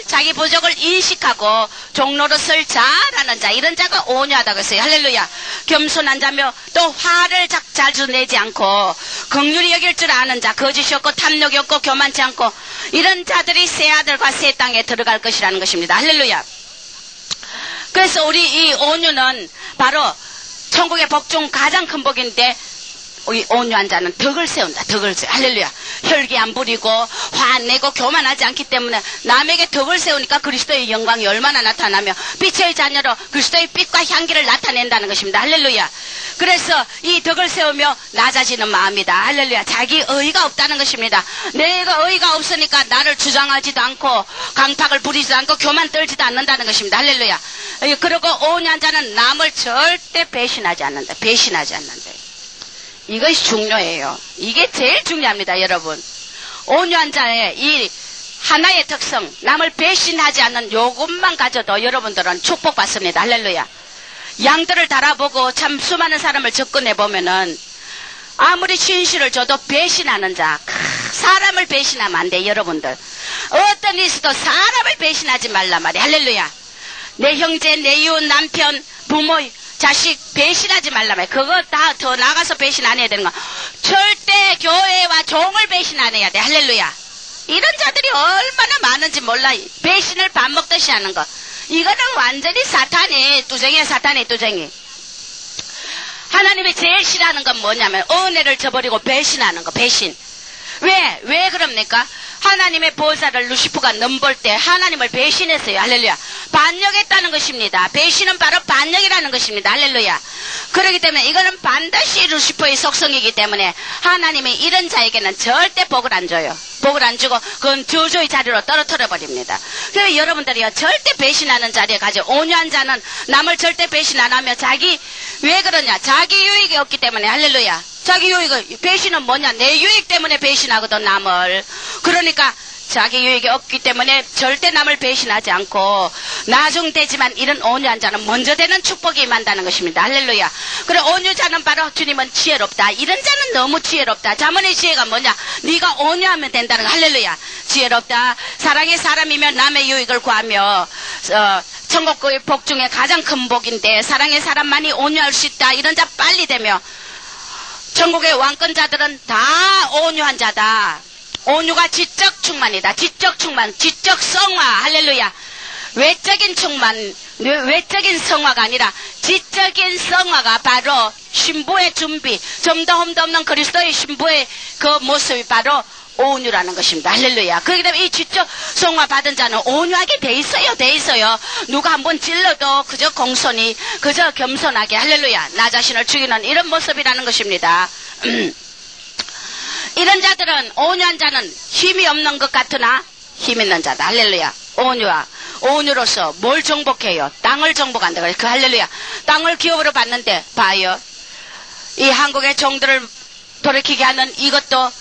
자기 부족을 인식하고 종노릇을 잘하는 자, 이런 자가 온유하다고 했어요. 할렐루야. 겸손한 자며 또 화를 자주 내지 않고 긍휼히 여길 줄 아는 자, 거짓이 없고 탐욕이 없고 교만치 않고, 이런 자들이 새 하늘과 새 땅에 들어갈 것이라는 것입니다. 할렐루야. 그래서 우리 이 온유는 바로 천국의 복 중 가장 큰 복인데, 우리 온유한 자는 덕을 세운다. 할렐루야. 혈기 안 부리고 화 안 내고 교만하지 않기 때문에 남에게 덕을 세우니까 그리스도의 영광이 얼마나 나타나며 빛의 자녀로 그리스도의 빛과 향기를 나타낸다는 것입니다. 할렐루야. 그래서 이 덕을 세우며 낮아지는 마음이다. 할렐루야. 자기 의의가 없다는 것입니다. 내가 의의가 없으니까 나를 주장하지도 않고 강팍을 부리지도 않고 교만 떨지도 않는다는 것입니다. 할렐루야. 그리고 온유한 자는 남을 절대 배신하지 않는다. 이것이 중요해요. 이게 제일 중요합니다, 여러분. 온유한 자의 이 하나의 특성, 남을 배신하지 않는 요것만 가져도 여러분들은 축복받습니다. 할렐루야. 양들을 달아보고 참 수많은 사람을 접근해보면은 아무리 진실을 줘도 배신하는 자, 사람을 배신하면 안 돼, 여러분들. 어떤 일이 있어도 사람을 배신하지 말란 말이야. 할렐루야. 내 형제, 내 이웃, 남편, 부모, 자식 배신하지 말라며. 그거 다 더 나가서 배신 안 해야 되는 거. 절대 교회와 종을 배신 안 해야 돼. 할렐루야. 이런 자들이 얼마나 많은지 몰라. 배신을 밥 먹듯이 하는 거. 이거는 완전히 사탄이 뚜쟁이. 하나님이 제일 싫어하는 건 뭐냐면 은혜를 저버리고 배신하는 거. 배신. 왜 그럽니까? 하나님의 보좌를 루시프가 넘볼 때 하나님을 배신했어요. 할렐루야. 반역했다는 것입니다. 배신은 바로 반역이라는 것입니다. 할렐루야. 그렇기 때문에 이거는 반드시 루시퍼의 속성이기 때문에 하나님이 이런 자에게는 절대 복을 안 줘요. 복을 안 주고 그건 저주의 자리로 떨어뜨려 버립니다. 그래서 여러분들이요, 절대 배신하는 자리에 가죠. 온유한 자는 남을 절대 배신 안 하며 왜 그러냐? 자기 유익이 없기 때문에. 할렐루야. 자기 유익을, 배신은 뭐냐? 내 유익 때문에 배신하거든, 남을. 그러니까 자기 유익이 없기 때문에 절대 남을 배신하지 않고 나중되지만 이런 온유한 자는 먼저 되는 축복이 임한다는 것입니다. 할렐루야. 그래, 온유자는 바로 주님은 지혜롭다. 이런 자는 너무 지혜롭다. 자문의 지혜가 뭐냐? 네가 온유하면 된다는 거. 할렐루야. 지혜롭다. 사랑의 사람이면 남의 유익을 구하며 천국의 복 중에 가장 큰 복인데 사랑의 사람만이 온유할 수 있다. 이런 자 빨리 되며 천국의 왕권자들은 다 온유한 자다. 온유가 지적 충만이다. 지적 충만, 지적 성화. 할렐루야. 외적인 충만, 외적인 성화가 아니라 지적인 성화가 바로 신부의 준비, 점도 험도 없는 그리스도의 신부의 그 모습이 바로 온유라는 것입니다. 할렐루야. 그렇기 때문에 이 지적 성화 받은 자는 온유하게 돼 있어요. 누가 한번 찔러도 그저 공손히, 그저 겸손하게. 할렐루야. 나 자신을 죽이는 이런 모습이라는 것입니다. 이런 자들은, 온유한 자는 힘이 없는 것 같으나 힘 있는 자다. 할렐루야. 온유로서 뭘 정복해요? 땅을 정복한다. 그 할렐루야. 땅을 기업으로 받는데 봐요. 이 한국의 종들을 돌이키게 하는 이것도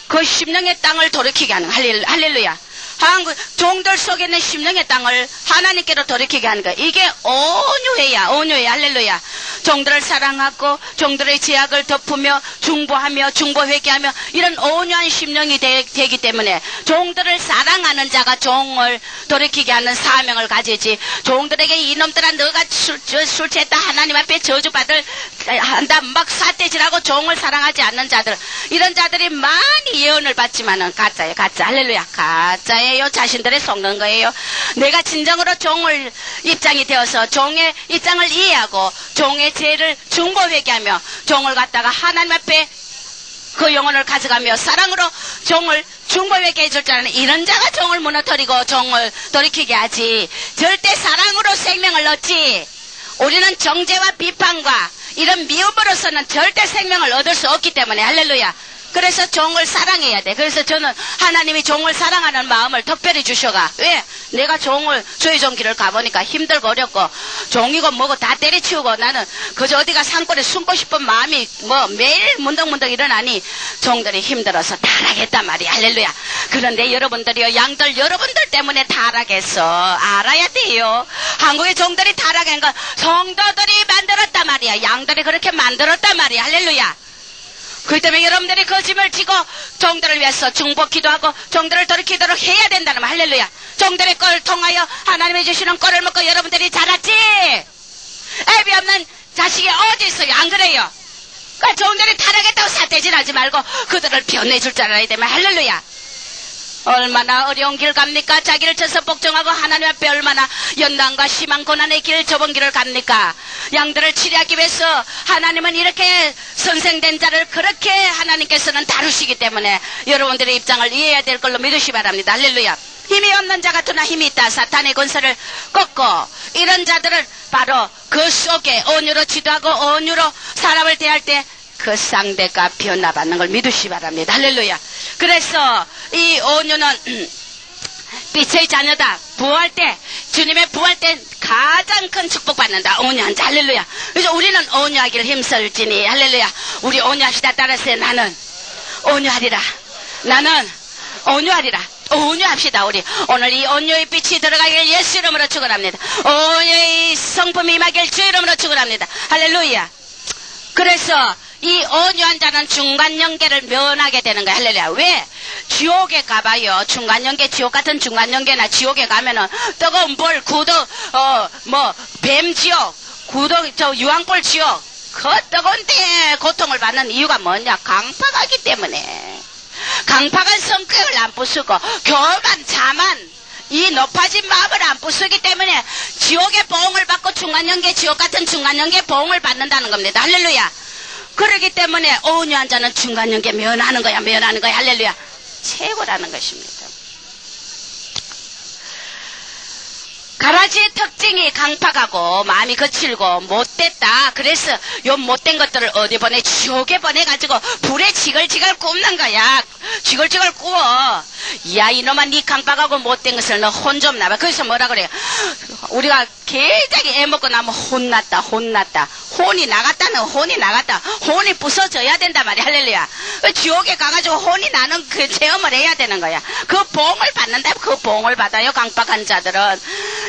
그 심령의 땅을 돌이키게 하는, 할렐루야. 한국 종들 속에 있는 심령의 땅을 하나님께로 돌이키게 하는 거. 이게 온유해야. 할렐루야. 종들을 사랑하고 종들의 죄악을 덮으며 중보하며 중보회개하며 이런 온유한 심령이 되기 때문에 종들을 사랑하는 자가 종을 돌이키게 하는 사명을 가지지. 종들에게 이놈들아 너가 술 취했다 하나님 앞에 저주받을 한다 막 삿대질하고 종을 사랑하지 않는 자들, 이런 자들이 많이 예언을 받지만은 가짜예요. 가짜. 할렐루야. 가짜예요. 거예요? 자신들이 속는 거예요? 내가 진정으로 종을 입장이 되어서 종의 입장을 이해하고 종의 죄를 중보회개하며 종을 갖다가 하나님 앞에 그 영혼을 가져가며 사랑으로 종을 중보회개 해줄 줄 아는 이런 자가 종을 무너뜨리고 종을 돌이키게 하지, 절대 사랑으로 생명을 얻지. 우리는 정죄와 비판과 이런 미움으로서는 절대 생명을 얻을 수 없기 때문에. 할렐루야. 그래서 종을 사랑해야 돼. 그래서 저는 하나님이 종을 사랑하는 마음을 특별히 주셔가. 왜? 내가 주의 종길을 가보니까 힘들고 어렵고 종이고 뭐고 다 때려치우고 나는 그저 어디가 산골에 숨고 싶은 마음이 매일 문득문득 일어나니 종들이 힘들어서 타락했단 말이야. 할렐루야. 그런데 여러분들이요, 양들 여러분들 때문에 타락했어. 알아야 돼요. 한국의 종들이 타락한 건 성도들이 만들었단 말이야. 양들이 그렇게 만들었단 말이야. 할렐루야. 그렇기 때문에 여러분들이 그 짐을 지고 종들을 위해서 중보 기도하고 종들을 돌이키도록 해야 된다는 말. 할렐루야. 종들의 꼴을 통하여 하나님이 주시는 꼴을 먹고 여러분들이 자랐지. 애비 없는 자식이 어디 있어요? 안 그래요? 그러니까 종들이 타락했다고 사태질하지 말고 그들을 변해줄 줄 알아야 되면. 할렐루야. 얼마나 어려운 길 갑니까? 자기를 쳐서 복종하고 하나님 앞에 얼마나 연단과 심한 고난의 길, 좁은 길을 갑니까? 양들을 치료하기 위해서 하나님은 이렇게 선생된 자를 그렇게 하나님께서는 다루시기 때문에 여러분들의 입장을 이해해야 될 걸로 믿으시 바랍니다. 할렐루야. 힘이 없는 자 같으나 힘이 있다. 사탄의 권세를 꺾고 이런 자들은 바로 그 속에 온유로 지도하고 온유로 사람을 대할 때 그 상대가 변화받는 걸 믿으시 바랍니다. 할렐루야. 그래서 이 온유는 빛의 자녀다. 부활 때, 주님의 부활 때 가장 큰 축복받는다. 온유한 자. 할렐루야. 그래서 우리는 온유하기를 힘쓸지니. 할렐루야. 우리 온유합시다. 따라서 나는 온유하리라. 나는 온유하리라. 온유합시다. 우리 오늘 이 온유의 빛이 들어가길 예수 이름으로 축원합니다. 온유의 성품이 임하길 주 이름으로 축원합니다. 할렐루야. 그래서 이 온유한 자는 중간연계를 면하게 되는 거야. 할렐루야. 왜? 지옥에 가봐요. 중간연계, 지옥 같은 중간연계나 지옥에 가면은 뜨거운 불, 구독, 뱀지옥, 유황불 지옥, 그 뜨거운 데 고통을 받는 이유가 뭐냐? 강팍하기 때문에. 강팍한 성격을 안 부수고 교만, 자만, 이 높아진 마음을 안 부수기 때문에 지옥의 보응을 받고 중간연계, 지옥 같은 중간연계 보응을 받는다는 겁니다. 할렐루야. 그러기 때문에 온유한 자는 중간연계 면하는 거야. 할렐루야. 최고라는 것입니다. 가라지의 특징이 강팍하고 마음이 거칠고 못됐다. 그래서 요 못된 것들을 어디 보내? 지옥에 보내가지고 불에 지글지글 굽는 거야. 지글지글 구워. 야, 이놈아, 니 강팍하고 못된 것을 너 혼 좀 나봐. 그래서 뭐라 그래요? 우리가 굉장히 애먹고 나면 혼났다. 혼이 나갔다. 혼이 부서져야 된단 말이야. 할렐루야. 지옥에 가가지고 혼이 나는 그 체험을 해야 되는 거야. 그 보응을 받는다. 그 보응을 받아요. 강팍한 자들은.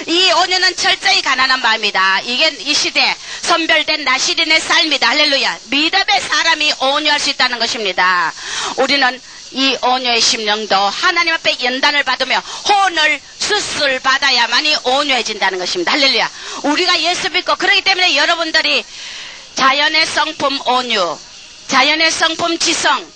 이 온유는 철저히 가난한 마음이다. 이게 이 시대 선별된 나시린의 삶이다. 할렐루야. 믿음의 사람이 온유할 수 있다는 것입니다. 우리는 이 온유의 심령도 하나님 앞에 연단을 받으며 혼을 수술 받아야만이 온유해진다는 것입니다. 할렐루야. 우리가 예수 믿고 그렇기 때문에 여러분들이 자연의 성품 온유, 자연의 성품 지성,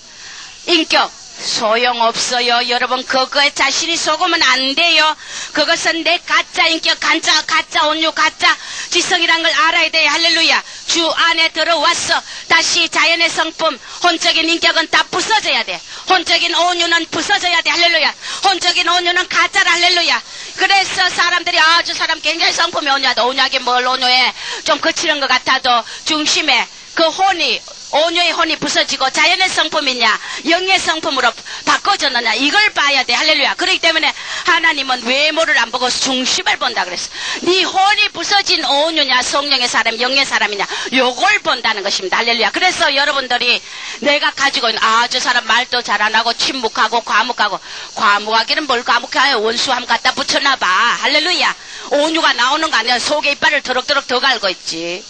인격 소용없어요. 여러분, 그거에 자신이 속으면 안 돼요. 그것은 내 가짜 인격, 가짜 온유, 가짜 지성이란 걸 알아야 돼요. 할렐루야. 주 안에 들어왔어. 다시 자연의 성품, 혼적인 인격은 다 부서져야 돼. 혼적인 온유는 부서져야 돼. 할렐루야. 혼적인 온유는 가짜라. 할렐루야. 그래서 사람들이 저 사람 굉장히 성품이 온유하다. 온유하게 뭘 온유해? 좀 거칠은 것 같아도 중심에 그 혼이, 온유의 혼이 부서지고 자연의 성품이냐 영의 성품으로 바꿔졌느냐 이걸 봐야 돼. 할렐루야. 그렇기 때문에 하나님은 외모를 안 보고 중심을 본다 그랬어. 네 혼이 부서진 온유냐 성령의 사람 영의 사람이냐 요걸 본다는 것입니다. 할렐루야. 그래서 여러분들이 내가 가지고 있는 저 사람 말도 잘 안 하고 침묵하고 과묵하기는 뭘 과묵해요. 원수함 갖다 붙여놔봐. 할렐루야. 온유가 나오는 거 아니야. 속에 이빨을 더럭더럭 더 갈고 있지.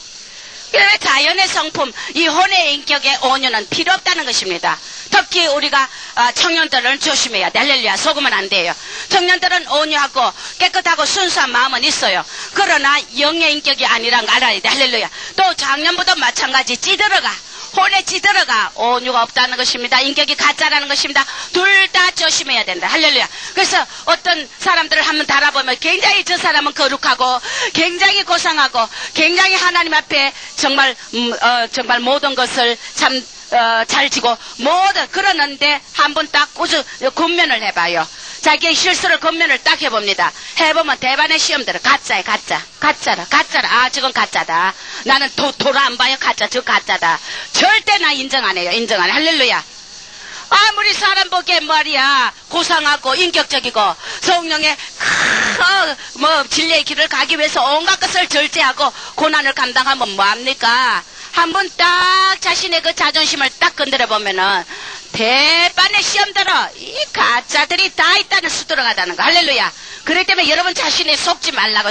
그래서 자연의 성품, 이 혼의 인격의 온유는 필요 없다는 것입니다. 특히 우리가 청년들은 조심해야 돼. 할렐루야. 속으면 안 돼요. 청년들은 온유하고 깨끗하고 순수한 마음은 있어요. 그러나 영의 인격이 아니란 걸 알아야 돼. 할렐루야. 또 작년부터 마찬가지 찌들어가. 혼에 찌들어가 온유가 없다는 것입니다. 인격이 가짜라는 것입니다. 둘 다 조심해야 된다. 할렐루야. 그래서 어떤 사람들을 한번 달아보면 굉장히 저 사람은 거룩하고 굉장히 고상하고 굉장히 하나님 앞에 정말 정말 모든 것을 참 잘 지고 모든 그러는데 한번 딱 권면을 해봐요. 자기의 실수를 권면을 딱 해봅니다. 해보면 대반의 시험대로 가짜야 가짜라 아 저건 가짜다. 나는 도로 안 봐요. 가짜 저 가짜다. 절대 나 인정 안 해요. 인정 안 해. 할렐루야. 아무리 사람 보기에 말이야 고상하고 인격적이고 성령의 진리의 길을 가기 위해서 온갖 것을 절제하고 고난을 감당하면 뭐합니까? 한번 딱 자신의 그 자존심을 딱 건드려 보면은 대반의 시험대로 이 가짜들이 다 있다는 수 들어가다는 거. 할렐루야. 그렇기 때문에 여러분 자신이 속지 말라고.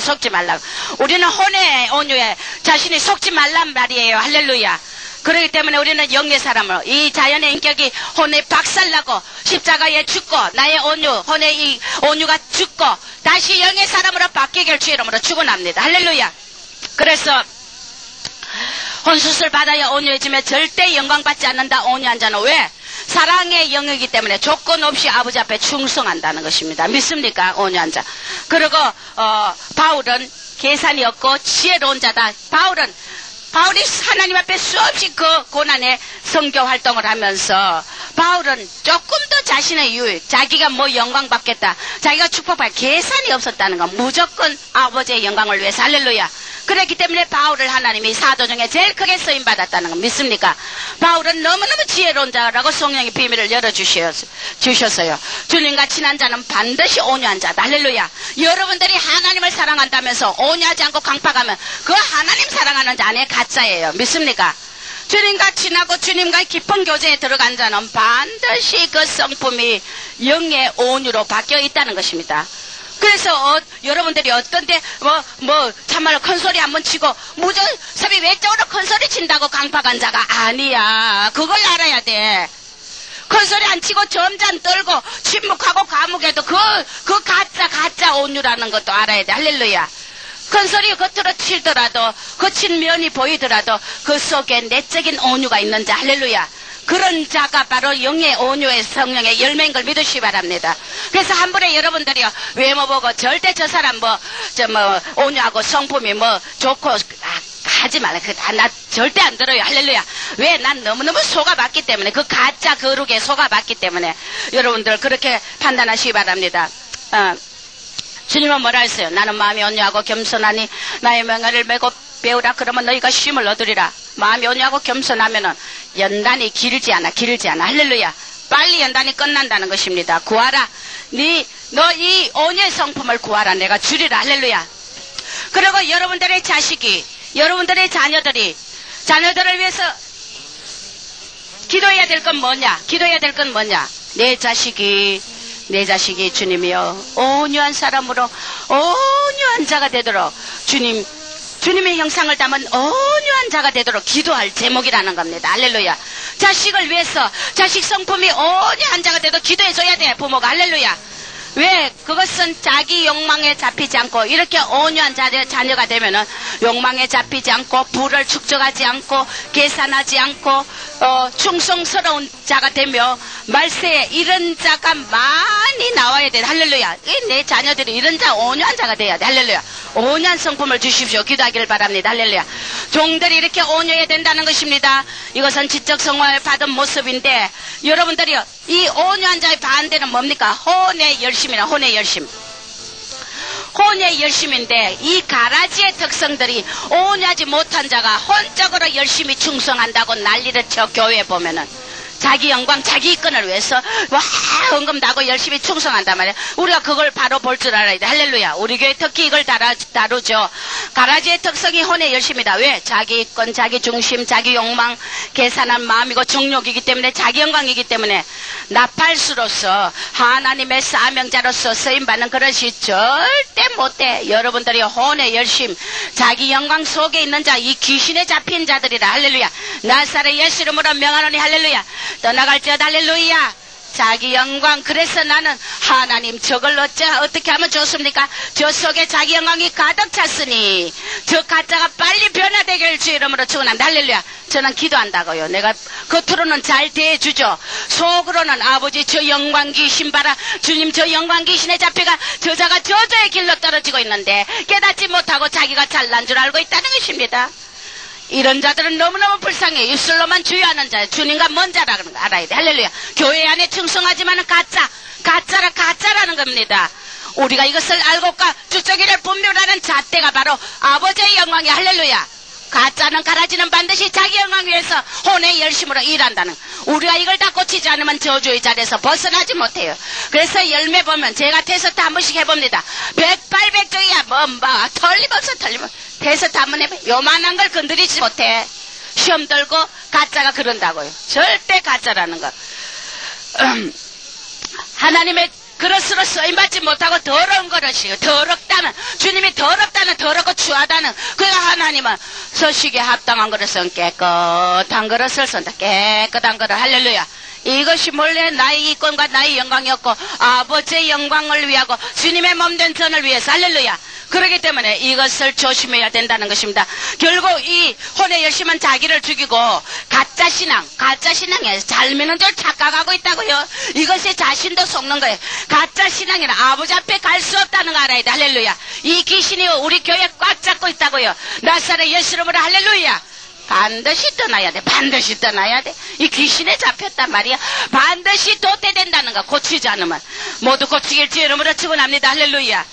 우리는 혼의 온유에 자신이 속지 말란 말이에요. 할렐루야. 그렇기 때문에 우리는 영의 사람으로 이 자연의 인격이 혼에 박살나고 십자가에 죽고 나의 온유 혼의 이 온유가 죽고 다시 영의 사람으로 바뀌길 주의 이름으로 축원합니다. 할렐루야. 그래서 혼수술 받아야 온유해지며 절대 영광받지 않는다. 온유한 자는 왜? 사랑의 영역이기 때문에 조건 없이 아버지 앞에 충성한다는 것입니다. 믿습니까? 온유한 자. 그리고 바울은 계산이 없고 지혜로운 자다. 바울이 하나님 앞에 수없이 그 고난의 선교 활동을 하면서 바울은 조금 더 자신의 유익, 자기가 뭐 영광 받겠다, 자기가 축복받을 계산이 없었다는 건 무조건 아버지의 영광을 위해서. 할렐루야. 그렇기 때문에 바울을 하나님이 사도 중에 제일 크게 쓰임받았다는 건 믿습니까? 바울은 너무너무 지혜로운 자라고 성령의 비밀을 열어주셨어요. 주님과 친한 자는 반드시 온유한 자다. 할렐루야. 여러분들이 하나님을 사랑한다면서 온유하지 않고 강팍하면 그 하나님 사랑하는 자 안에 가짜예요. 믿습니까? 주님과 친하고 주님과 깊은 교제에 들어간 자는 반드시 그 성품이 영의 온유로 바뀌어 있다는 것입니다. 그래서 여러분들이 어떤데 참말로 큰소리 한번 치고 무조건 외적으로 큰소리 친다고 강팍한 자가 아니야. 그걸 알아야 돼. 큰소리 안 치고 점잖 떨고 침묵하고 감옥에도 그 가짜 온유라는 것도 알아야 돼. 할렐루야. 큰소리 겉으로 치더라도 거친 면이 보이더라도 그 속에 내적인 온유가 있는 자. 할렐루야. 그런 자가 바로 영의 온유의 성령의 열매인 걸 믿으시기 바랍니다. 그래서 한 번에 여러분들이요 외모 보고 절대 저 사람 온유하고 성품이 좋고 하지 말라. 나 절대 안 들어요. 할렐루야. 왜? 난 너무너무 속아봤기 때문에 그 가짜 거룩에 속아봤기 때문에 여러분들 그렇게 판단하시기 바랍니다. 주님은 뭐라 했어요? 나는 마음이 온유하고 겸손하니 나의 명예를 메고 배우라. 그러면 너희가 쉼을 얻으리라. 마음이 온유하고 겸손하면은 연단이 길지 않아. 할렐루야. 빨리 연단이 끝난다는 것입니다. 구하라. 너 이 온유의 성품을 구하라. 내가 주리라. 할렐루야. 그리고 여러분들의 자식이, 여러분들의 자녀들을 위해서 기도해야 될 건 뭐냐? 내 자식이 주님이여 온유한 사람으로 온유한 자가 되도록 주님의 형상을 담은 온유한 자가 되도록 기도할 제목이라는 겁니다. 할렐루야. 자식을 위해서 자식 성품이 온유한 자가 되도록 기도해줘야 돼. 부모가. 할렐루야. 왜? 그것은 자기 욕망에 잡히지 않고 이렇게 온유한 자녀가 되면은 욕망에 잡히지 않고 부를 축적하지 않고 계산하지 않고 충성스러운 자가 되며 말세에 이런 자가 많이 나와야 돼. 할렐루야. 내 자녀들이 이런 온유한 자가 돼야 돼. 할렐루야. 온유한 성품을 주십시오. 기도하기를 바랍니다. 할렐루야. 종들이 이렇게 온유해야 된다는 것입니다. 이것은 지적 성화를 받은 모습인데 여러분들이요 이 온유한 자의 반대는 뭡니까? 혼의 열심인데 이 가라지의 특성들이 온유하지 못한 자가 혼적으로 열심히 충성한다고 난리를 쳐. 교회에 보면은 자기 영광, 자기 이권을 위해서 헌금 나고 열심히 충성한단 말이야. 우리가 그걸 바로 볼 줄 알아야 돼. 할렐루야. 우리 교회 특히 이걸 다루죠. 가라지의 특성이 혼의 열심이다. 왜? 자기 이권, 자기 중심, 자기 욕망, 계산한 마음이고 정욕이기 때문에 자기 영광이기 때문에 나팔수로서 하나님의 사명자로서 쓰임받는 그릇이 절대 못돼. 여러분들이 혼의 열심, 자기 영광 속에 있는 자, 이 귀신에 잡힌 자들이라. 할렐루야. 나사렛 예수 이름으로 명하노니. 할렐루야. 떠나갈지어다. 할렐루야. 자기 영광. 그래서 나는 하나님 저걸 어떻게 하면 좋습니까? 저 속에 자기 영광이 가득 찼으니 저 가짜가 빨리 변화되길 주 이름으로 축원합니다. 할렐루야. 저는 기도한다고요. 내가 겉으로는 잘 대해주죠. 속으로는 아버지 저 영광 귀신 봐라. 주님 저 영광 귀신에 잡혀가 저자가 저주의 길로 떨어지고 있는데 깨닫지 못하고 자기가 잘난 줄 알고 있다는 것입니다. 이런 자들은 너무너무 불쌍해. 입술로만 주의하는 자, 주님과 먼 자라는 거 알아야 돼. 할렐루야. 교회 안에 충성하지만은 가짜라는 겁니다. 우리가 이것을 알고까 주저기를 분별하는 잣대가 바로 아버지의 영광이야. 할렐루야. 가짜는 가라지는 반드시 자기 영광 위해서 혼의 열심으로 일한다는, 우리가 이걸 다 고치지 않으면 저주의 자리에서 벗어나지 못해요. 그래서 열매 보면 제가 테스트 한 번씩 해봅니다. 100, 800쪽이야 틀림없어. 테스트 한번 해봐. 요만한 걸 건드리지 못해. 시험 들고 가짜가 그런다고요. 절대 가짜라는 거. 하나님의 그릇으로 쓰임받지 못하고 더러운 그릇이에요. 더럽다는, 주님이 더럽고 추하다는, 그가 하나님은 서식에 합당한 그릇은 깨끗한 그릇을 쓴다. 깨끗한 그릇. 할렐루야. 이것이 몰래 나의 이권과 나의 영광이었고 아버지의 영광을 위하고 주님의 몸된 전을 위해서. 할렐루야. 그렇기 때문에 이것을 조심해야 된다는 것입니다. 결국 이 혼의 열심은 자기를 죽이고 가짜신앙에 잘 믿는 줄 착각하고 있다고요. 이것이 자신도 속는 거예요. 가짜신앙이라 아버지 앞에 갈 수 없다는 거 알아야 돼. 할렐루야. 이 귀신이 우리 교회에 꽉 잡고 있다고요. 나사렛 예수 이름으로. 할렐루야. 반드시 떠나야 돼. 반드시 떠나야 돼. 이 귀신에 잡혔단 말이야. 반드시 도태된다는 거. 고치지 않으면 모두 고치길 주 이름으로 축원합니다. 할렐루야.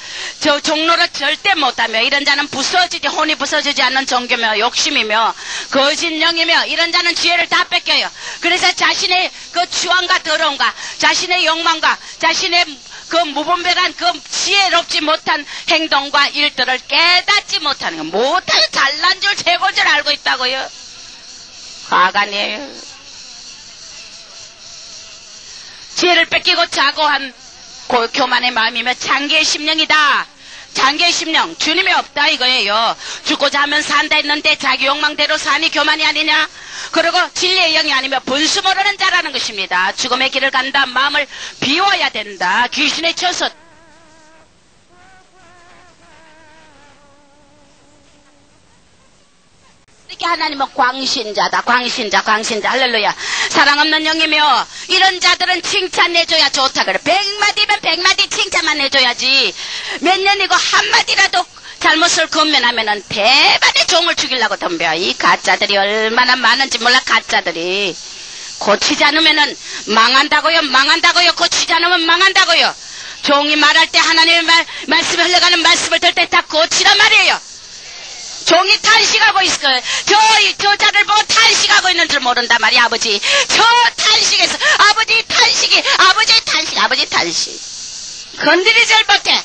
저 종로를 절대 못하며 이런 자는 부서지지, 혼이 부서지지 않는 종교며 욕심이며 거짓령이며 이런 자는 지혜를 다 뺏겨요. 그래서 자신의 그 추함과 더러움과 자신의 욕망과 자신의 그 무분별한 그 지혜롭지 못한 행동과 일들을 깨닫지 못하는 거. 못하는 잘난 줄 최고인 줄 알고 있다고요. 화가 내요. 지혜를 뺏기고 자고한 교만의 마음이며 장기의 심령이다. 장기의 심령, 주님이 없다 이거예요. 죽고자 하면 산다 했는데 자기 욕망대로 사니 교만이 아니냐. 그리고 진리의 영이 아니며 분수 모르는 자라는 것입니다. 죽음의 길을 간다. 마음을 비워야 된다. 귀신에 쳐서 이렇게 하나님은 광신자다. 광신자. 할렐루야. 사랑 없는 영이며 이런 자들은 칭찬해줘야 좋다 그래. 100마디면 100마디 칭찬만 해줘야지. 몇 년이고 한마디라도 잘못을 건면하면은 대반의 종을 죽이려고 덤벼. 이 가짜들이 얼마나 많은지 몰라. 가짜들이 고치지 않으면은 망한다고요. 고치지 않으면 망한다고요. 종이 말할 때 하나님의 말씀이 흘러가는 말씀을 들 때 다 고치란 말이에요. 종이 탄식하고 있을 거예요. 저 자를 보고 탄식하고 있는 줄 모른단 말이야. 아버지 저 탄식에서 아버지 탄식 건드리질 못해.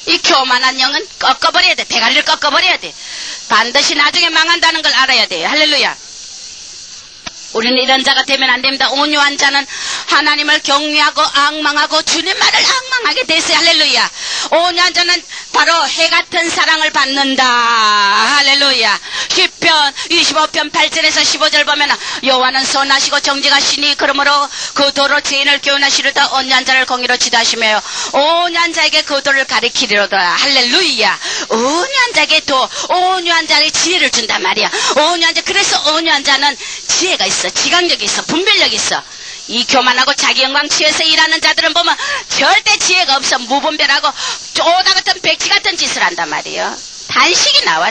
이 교만한 영은 꺾어버려야 돼. 대가리를 꺾어버려야 돼. 반드시 나중에 망한다는 걸 알아야 돼. 할렐루야. 우리는 이런 자가 되면 안 됩니다. 온유한 자는 하나님을 경외하고 앙망하고 주님 말을 앙망하게 됐어요. 할렐루야. 온유한 자는 바로 해 같은 사랑을 받는다. 할렐루야. 시편 25편 8절에서 15절 보면 여호와는 선하시고 정직하시니 그러므로 그 도로 죄인을 교훈하시려다 온유한 자를 공의로 지도하시며 온유한 자에게 그 도를 가리키리로다. 할렐루야. 온유한 자에게 온유한 자에게 지혜를 준단 말이야. 온유한 자. 그래서 온유한 자는 지혜가 있어. 지각력이 있어. 분별력이 있어. 이 교만하고 자기 영광 취해서 일하는 자들은 보면 절대 지혜가 없어. 무분별하고 오다 같은 백지 같은 짓을 한단 말이에요. 탄식이 나와.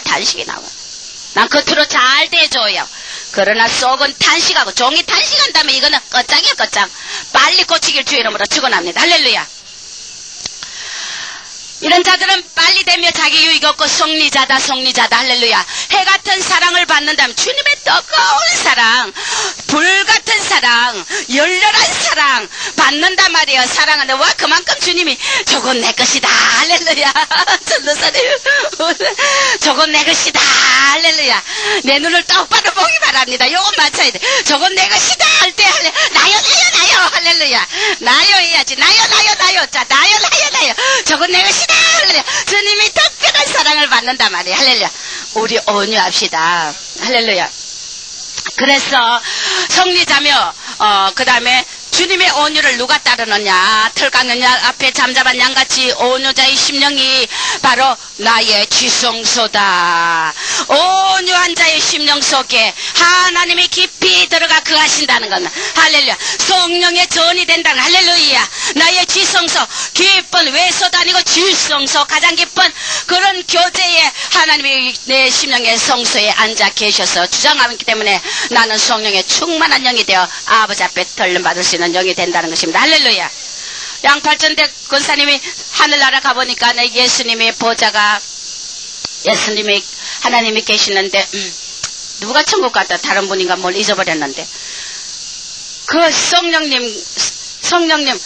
난 겉으로 잘 대줘요. 그러나 속은 탄식하고 종이 탄식한다면 이거는 끝장이야. 끝장. 빨리 고치길 주 이름으로 축원합니다. 할렐루야. 이런 자들은 빨리 되며 자기 유익 없고 속리자다. 할렐루야. 해 같은 사랑을 받는다면 주님의 뜨거운 사랑, 불 같은 사랑, 열렬한 사랑 받는단 말이에요. 사랑하는데 와 그만큼 주님이 저건 내 것이다. 할렐루야. 전도사님 저건 내 것이다. 할렐루야. 내 눈을 똑바로 보기 바랍니다. 요거 맞춰야 돼. 저건 내 것이다 할 때 나요. 할렐루야. 나요 해야지. 나요. 자, 나요. 저건 내 것이다. 할렐루야. 주님이 특별한 사랑을 받는단 말이에요. 할렐루야. 우리 온유합시다. 할렐루야. 그래서 성리자며 그 다음에 주님의 온유를 누가 따르느냐? 털 깎는 양 앞에 잠잠한 양같이 온유자의 심령이 바로 나의 지성소다. 온유한 자의 심령 속에 하나님이 깊이 들어가 거하신다는 건 할렐루야. 성령의 전이 된다는 할렐루야. 나의 지성소, 깊은 외소도 아니고 지성소, 가장 깊은 그런 교제에 하나님이 내 심령의 성소에 앉아 계셔서 주장하기 때문에 나는 성령의 충만한 영이 되어 아버지 앞에 돌림받을 수 있는 영이 된다는 것입니다. 할렐루야. 양팔전대 권사님이 하늘나라 가보니까 내 예수님의 보좌가 예수님이 하나님이 계시는데 누가 천국 갔다 다른 분인가 뭘 잊어버렸는데 그 성령님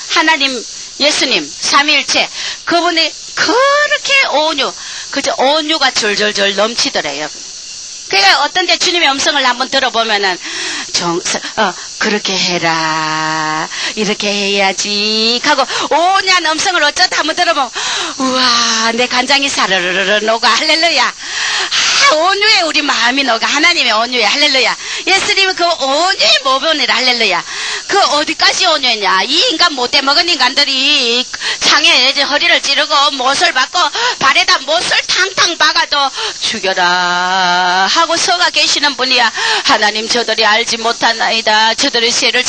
하나님 예수님 삼위일체 그분이 그렇게 그저 온유가 줄줄줄 넘치더래요. 그러니까 어떤데 주님의 음성을 한번 들어보면은 그렇게 해라 이렇게 해야지 하고 온유한 음성을 어쩌다 한번 들어보면 우와 내 간장이 사르르르 녹아 할렐루야. 온유에 우리 마음이 녹아. 하나님의 온유에 할렐루야. 예수님은 그 온유의 모범이라 할렐루야. 그 어디까지 온유했냐. 이 인간 못돼 먹은 인간들이 창에 허리를 찌르고 못을 박고 발에다 못을 탕탕 박아도 죽여라 하고 서가 계시는 분이야. 하나님 저들이 알지 못하나이다. 저들의 쇠를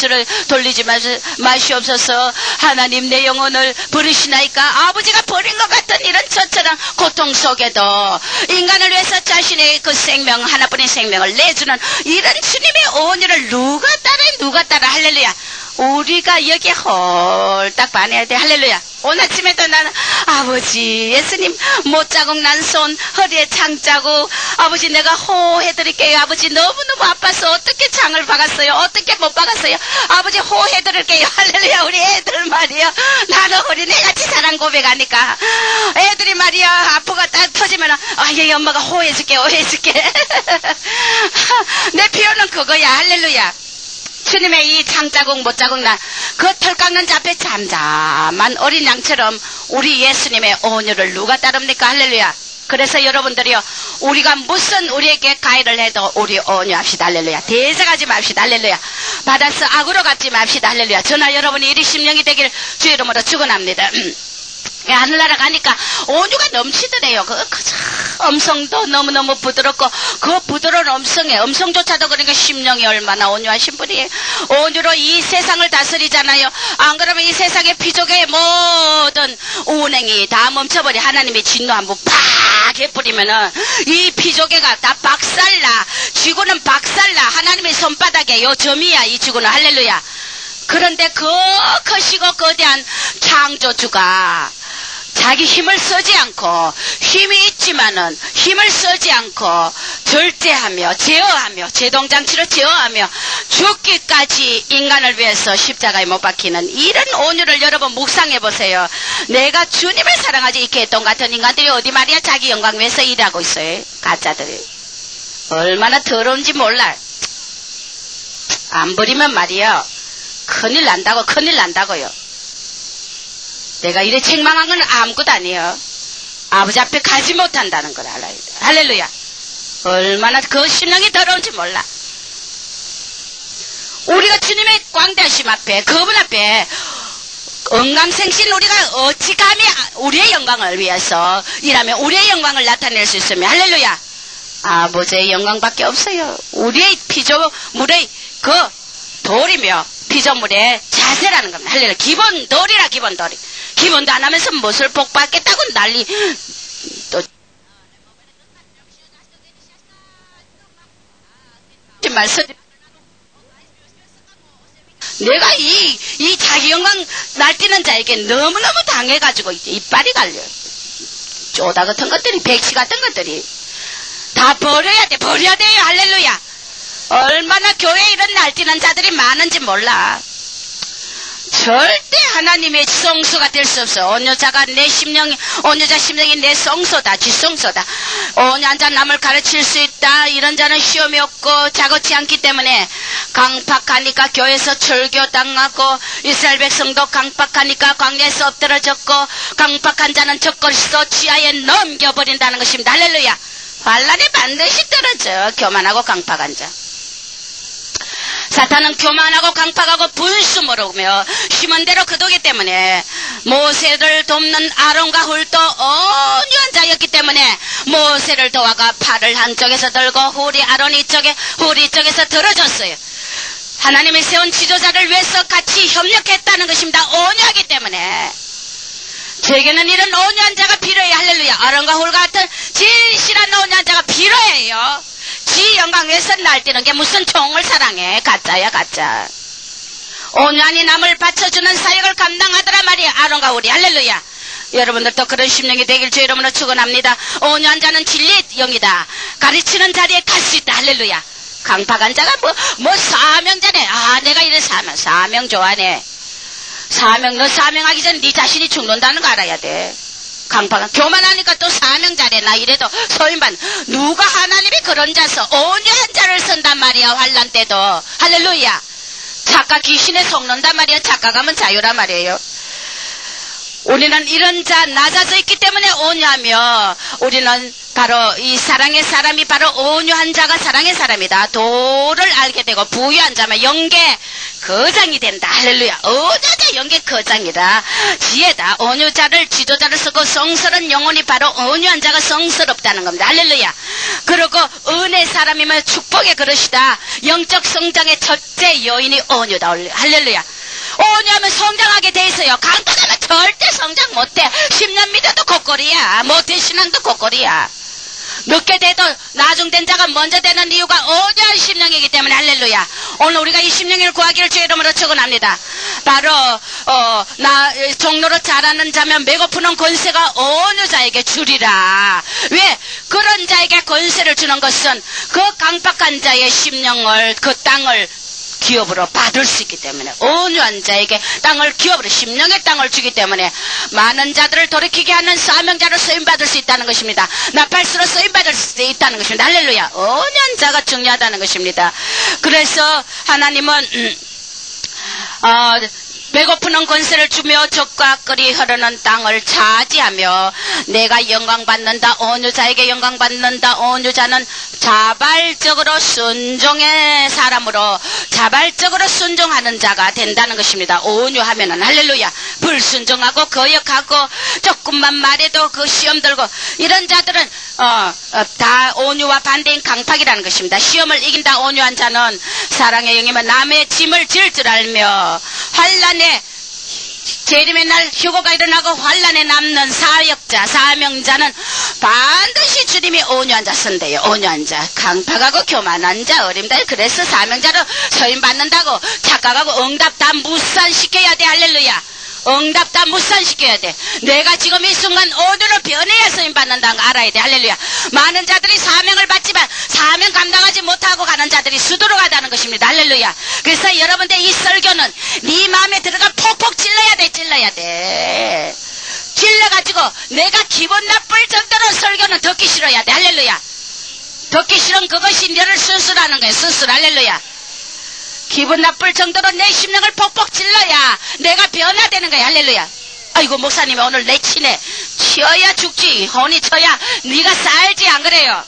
돌리지 마시옵소서. 하나님 내 영혼을 버리시나이까. 아버지가 버린 것 같은 이런 저처럼 고통 속에도 인간을 위해서 자신의 그 생명 하나뿐인 생명을 내주는 이런 주님의 온유를 누가 따라 할렐루야. 우리가 여기에 홀딱 반해야 돼. 할렐루야. 오늘 아침에도 나는 아버지 예수님 못자국 난 손 허리에 창 자국 아버지 내가 호해드릴게요. 아버지 너무너무 아파서 어떻게 창을 박았어요. 어떻게 못 박았어요. 아버지 호해드릴게요. 할렐루야. 우리 애들 말이야 나는 어린애같이 사랑 고백하니까 애들이 말이야 아프가 딱 터지면 얘 엄마가 호해줄게 내 표현은 그거야. 할렐루야. 주님의 이 창자국 못자국 난 그 털 깎는 자 앞에 잠잠한 어린 양처럼 우리 예수님의 온유를 누가 따릅니까. 할렐루야. 그래서 여러분들이요 우리가 무슨 우리에게 가해를 해도 우리 온유합시다. 할렐루야. 대적하지 맙시다. 할렐루야. 받아서 악으로 갚지 맙시다. 할렐루야. 저나 여러분이 이리 심령이 되길 주 이름으로 축원합니다. 하늘나라 가니까 온유가 넘치더래요. 그 음성도 너무너무 부드럽고 그 부드러운 음성조차도 그러니까 심령이 얼마나 온유하신 분이에요. 온유로 이 세상을 다스리잖아요. 안 그러면 이 세상의 피조개의 모든 운행이 다 멈춰버려. 하나님이 진노 한번 팍 해버리면은 이 피조개가 다 박살나. 지구는 박살나. 하나님의 손바닥에 요 점이야 이 지구는. 할렐루야. 그런데 그 크시고 거대한 창조주가 자기 힘을 쓰지 않고 힘이 있지만은 힘을 쓰지 않고 절제하며 제어하며 제동장치를 제어하며 죽기까지 인간을 위해서 십자가에 못 박히는 이런 온유를 여러분 묵상해 보세요. 내가 주님을 사랑하지 이 개똥 같은 인간들이 어디 말이야 자기 영광 위해서 일하고 있어요. 가짜들이 얼마나 더러운지 몰라. 안 버리면 말이야 큰일 난다고요. 내가 이래 책망한 건 아무것도 아니에요. 아버지 앞에 가지 못한다는 걸 알아야 돼. 할렐루야. 얼마나 그 심령이 더러운지 몰라. 우리가 주님의 광대하심 앞에 그분 앞에 언감생신 우리가 어찌 감히 우리의 영광을 위해서 일하며 우리의 영광을 나타낼 수 있으며 할렐루야. 아버지의 영광밖에 없어요. 우리의 피조물의 그 돌이며 피조물의 자세라는 겁니다. 할렐루야. 기본돌이라 기본돌이. 기본도 안 하면서 무엇을 복받겠다고 난리 또 말씀 내가 이 자기 영광 날뛰는 자에게 너무너무 당해가지고 이빨이 갈려요. 쪼다 같은 것들이 백시 같은 것들이 다 버려야 돼요. 할렐루야. 얼마나 교회에 이런 날뛰는 자들이 많은지 몰라. 절대 하나님의 성소가 될 수 없어. 온유자가 내 심령이 온유자 심령이 내 성소다. 지성소다. 온유한 자 남을 가르칠 수 있다. 이런 자는 시험이 없고 자고치 않기 때문에 강팍하니까 교회에서 철교당하고 이스라엘 백성도 강팍하니까 광야에서 엎드러졌고 강팍한 자는 적그리스도 지하에 넘겨버린다는 것입니다. 할렐루야. 환난이 반드시 떨어져. 교만하고 강팍한 자. 사탄은 교만하고 강팍하고 분수 모르며 심은 대로 거두기 때문에 모세를 돕는 아론과 훌도 온유한 자였기 때문에 모세를 도와가 팔을 한쪽에서 들고 훌이 아론 이쪽에 훌이 이쪽에서 들어줬어요. 하나님이 세운 지도자를 위해서 같이 협력했다는 것입니다. 온유하기 때문에 제게는 이런 온유한 자가 필요해요. 할렐루야. 아론과 훌 같은 진실한 온유한 자가 필요해요. 지 영광 위해서 날뛰는 게 무슨 총을 사랑해. 가짜야 가짜. 온유하니 남을 받쳐주는 사역을 감당하더라 말이야. 아론과 훌이. 할렐루야. 여러분들도 그런 심령이 되길 주 이름으로 축원합니다. 온유한 자는 진리의 영이다. 가르치는 자리에 갈 수 있다. 할렐루야. 강팍한 자가 뭐 사명자네. 아, 내가 이래 사명 좋아하네. 너 사명하기 전에 네 자신이 죽는다는 거 알아야 돼. 강팍한 교만하니까 또 사명자래. 나 이래도 소인반. 누가 하나님이 그런 자서 온유한 자를 쓴단 말이야. 환난 때도. 할렐루야. 작가 귀신에 속는단 말이야. 작가 가면 자유란 말이에요. 우리는 이런 자 낮아져 있기 때문에 온유하며 우리는 바로 이 사랑의 사람이 바로 온유한 자가 사랑의 사람이다. 도를 알게 되고 부유한 자면 영계 거장이 된다. 할렐루야. 온유자 영계 거장이다. 지혜다. 온유자를 지도자를 쓰고 성스러운 영혼이 바로 온유한 자가 성스럽다는 겁니다. 할렐루야. 그리고 은혜 사람이면 축복의 그릇이다. 영적 성장의 첫째 요인이 온유다. 할렐루야. 온유하면 성장하게 돼 있어요. 강팍하면 절대 성장 못해. 10년 믿어도 고꼴이야. 못해 신앙도 고꼴이야. 늦게 돼도 나중된 자가 먼저 되는 이유가 온유한 심령이기 때문에. 할렐루야. 오늘 우리가 이 심령을 구하기를 주 이름으로 축원합니다. 바로 종로로 자라는 자면 배고프는 권세가 온유자에게 주리라. 왜? 그런 자에게 권세를 주는 것은 그 강팍한 자의 심령을 그 땅을 기업으로 받을 수 있기 때문에 온유한 자에게 땅을 기업으로 심령의 땅을 주기 때문에 많은 자들을 돌이키게 하는 사명자로 쓰임받을 수 있다는 것입니다. 나팔수로 쓰임받을 수 있다는 것입니다. 할렐루야. 온유한 자가 중요하다는 것입니다. 그래서 하나님은 배고프는 권세를 주며 젖과 끓이 흐르는 땅을 차지하며 내가 영광받는다. 온유자에게 영광받는다. 온유자는 자발적으로 순종의 사람으로 자발적으로 순종하는 자가 된다는 것입니다. 온유하면은. 할렐루야. 불순종하고 거역하고 조금만 말해도 그 시험 들고 이런 자들은 다 온유와 반대인 강팍이라는 것입니다. 시험을 이긴다. 온유한 자는 사랑의 영이면 남의 짐을 질 줄 알며 환난에 재림의 날 휴고가 일어나고 환난에 남는 사역자 사명자는 반드시 주님이 온유한 자 쓴대요. 온유한 자. 강팍하고 교만한 자 어림다. 그래서 사명자로 서임받는다고 착각하고 응답 다 무산시켜야 돼. 할렐루야. 응답 다 무산시켜야 돼. 내가 지금 이 순간 온유로 변해야 서임받는다는 거 알아야 돼. 할렐루야. 많은 자들이 사명을 받지만 사명 감당하지 못하고 가는 자들이 수두로 가다는 것입니다. 할렐루야. 그래서 여러분들 이 설교는 네 마음에 들어가 폭폭 찔러야 돼. 찔러야 돼. 찔러가지고 내가 기분 나쁠 정도로 설교는 듣기 싫어야 돼. 할렐루야. 듣기 싫은 그것이 너를 수술하는 거야. 수술. 할렐루야. 기분 나쁠 정도로 내 심령을 폭폭 찔러야 내가 변화되는 거야. 할렐루야. 아이고 목사님이 오늘 내 치네. 치어야 죽지. 혼이 쳐야 네가 살지. 안 그래요?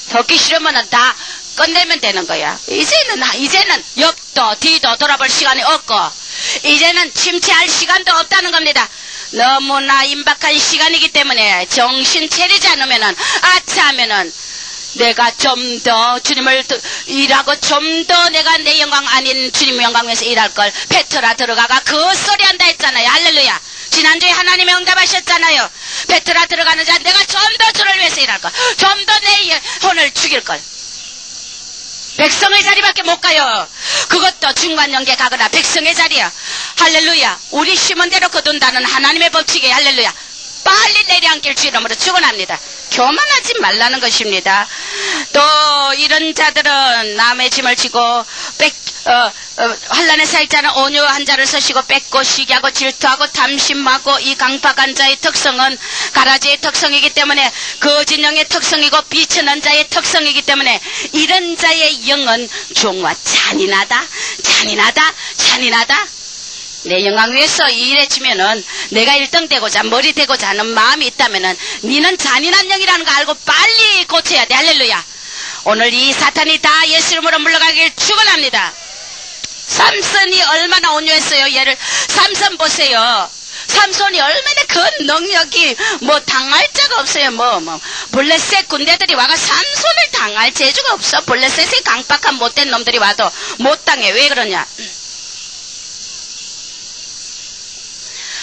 듣기 싫으면 다 끝내면 되는 거야. 이제는 옆도 뒤도 돌아볼 시간이 없고 이제는 침체할 시간도 없다는 겁니다. 너무나 임박한 시간이기 때문에 정신 차리지 않으면은 아차하면은 내가 좀 더 주님을 일하고 좀 더 내가 내 영광 아닌 주님 영광 위해서 일할 걸 페트라 들어가가 그 소리 한다 했잖아요. 할렐루야. 지난주에 하나님이 응답하셨잖아요. 페트라 들어가는 자 내가 좀 더 주를 위해서 일할 걸 좀 더 내 혼을 죽일 걸. 백성의 자리밖에 못 가요. 그것도 중간연계 가거나 백성의 자리야. 할렐루야. 우리 심은 대로 거둔다는 하나님의 법칙이에요. 할렐루야. 빨리 내려앉길 주 이름으로 축원합니다. 교만하지 말라는 것입니다. 또 이런 자들은 남의 짐을 지고 환난의 사역자는 온유한 자를 서시고 뺏고 시기하고 질투하고 탐심하고 이 강팍한 자의 특성은 가라지의 특성이기 때문에 거짓영의 특성이고 비천한 자의 특성이기 때문에 이런 자의 영은 종과 잔인하다. 내 영광 위해서 일해주면은 내가 1등 되고자 머리 되고자 하는 마음이 있다면은 니는 잔인한 영이라는 거 알고 빨리 고쳐야 돼. 할렐루야. 오늘 이 사탄이 다 예수 이름으로 물러가길 축원합니다. 삼손이 얼마나 온유했어요. 얘를 삼손 보세요. 삼손이 얼마나 그 능력이 뭐 당할 자가 없어요. 블레셋 군대들이 와가 삼손을 당할 재주가 없어. 블레셋의 강박한 못된 놈들이 와도 못 당해. 왜 그러냐?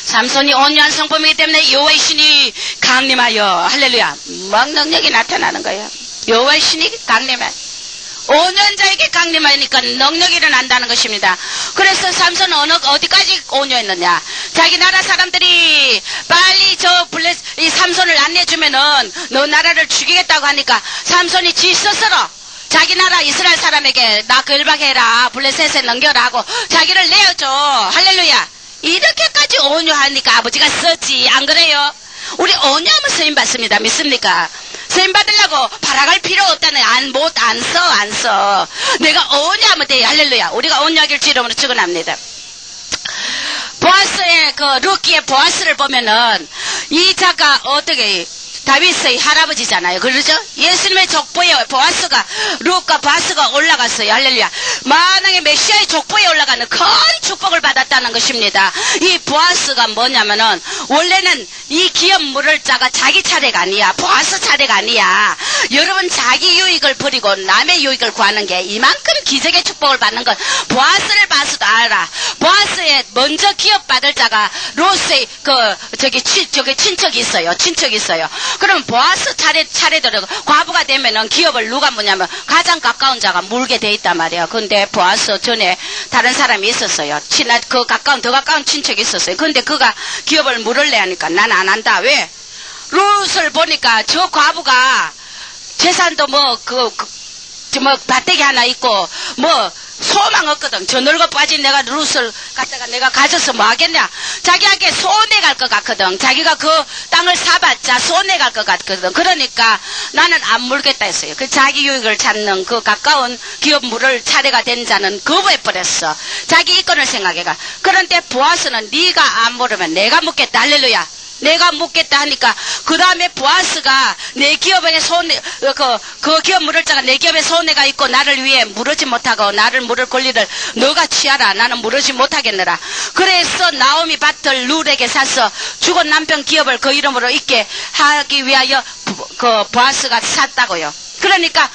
삼손이 온유한 성품이기 때문에 여호와의 신이 강림하여 할렐루야 막 능력이 나타나는 거예요. 여호와의 신이 강림하여 온유한 자에게 강림하니까 능력이 일어난다는 것입니다. 그래서 삼손은 어디까지 온유했느냐? 자기 나라 사람들이 빨리 이 삼손을 안내주면은 너 나라를 죽이겠다고 하니까 삼손이 지 스스로 자기 나라 이스라엘 사람에게 나 결박해라 블레셋에 넘겨라 하고 자기를 내어줘. 할렐루야. 이렇게까지 온유하니까 아버지가 썼지. 안 그래요? 우리 온유하면 쓰임받습니다. 믿습니까? 쓰임받으려고 팔아갈 필요 없다는 안 써. 내가 온유하면 돼. 할렐루야. 우리가 온유하길 주 이름으로 축원합니다. 보아스의 루키의 보아스를 보면은 이 자가 어떻게 다윗의 할아버지잖아요. 그러죠? 예수님의 족보에 룩과 보아스가 올라갔어요. 할렐루야. 만왕의 메시아의 족보에 올라가는 큰 축복을 받았다는 것입니다. 이 보아스가 뭐냐면은 원래는 이 기업 물을 자가 자기 차례가 아니야. 보아스 차례가 아니야. 여러분 자기 유익을 버리고 남의 유익을 구하는 게 이만큼 기적의 축복을 받는 건 보아스를 봐서도 알아. 보아스의 먼저 기업 받을 자가 롯의 친척이 있어요. 그럼 보아스 차례대로 과부가 되면은 기업을 누가 뭐냐면 가장 가까운 자가 물게 돼 있단 말이에요. 근데 보아스 전에 다른 사람이 있었어요. 더 가까운 친척이 있었어요. 근데 그가 기업을 물을래 하니까 난 안 한다. 왜? 룻을 보니까 저 과부가 재산도 밭대기 하나 있고 소망 없거든. 저 늙어 빠진 내가 룻을 갖다가 내가 가져서 뭐 하겠냐? 자기한테 손해 갈 것 같거든. 자기가 그 땅을 사봤자 손해 갈 것 같거든. 그러니까 나는 안 물겠다 했어요. 그 자기 유익을 찾는 그 가까운 기업 물을 차례가 된 자는 거부해버렸어. 자기 이권을 생각해가. 그런데 보아스는 네가 안 물으면 내가 묻겠다. 할렐루야. 내가 묻겠다 하니까 그 다음에 보아스가 내 기업에 그 기업 물을 자가 내 기업에 손해가 있고 나를 위해 물으지 못하고 나를 물을 권리를 너가 취하라. 나는 물으지 못하겠느라. 그래서 나오미 밭을 룻에게 사서 죽은 남편 기업을 그 이름으로 있게 하기 위하여 보아스가 샀다고요. 그러니까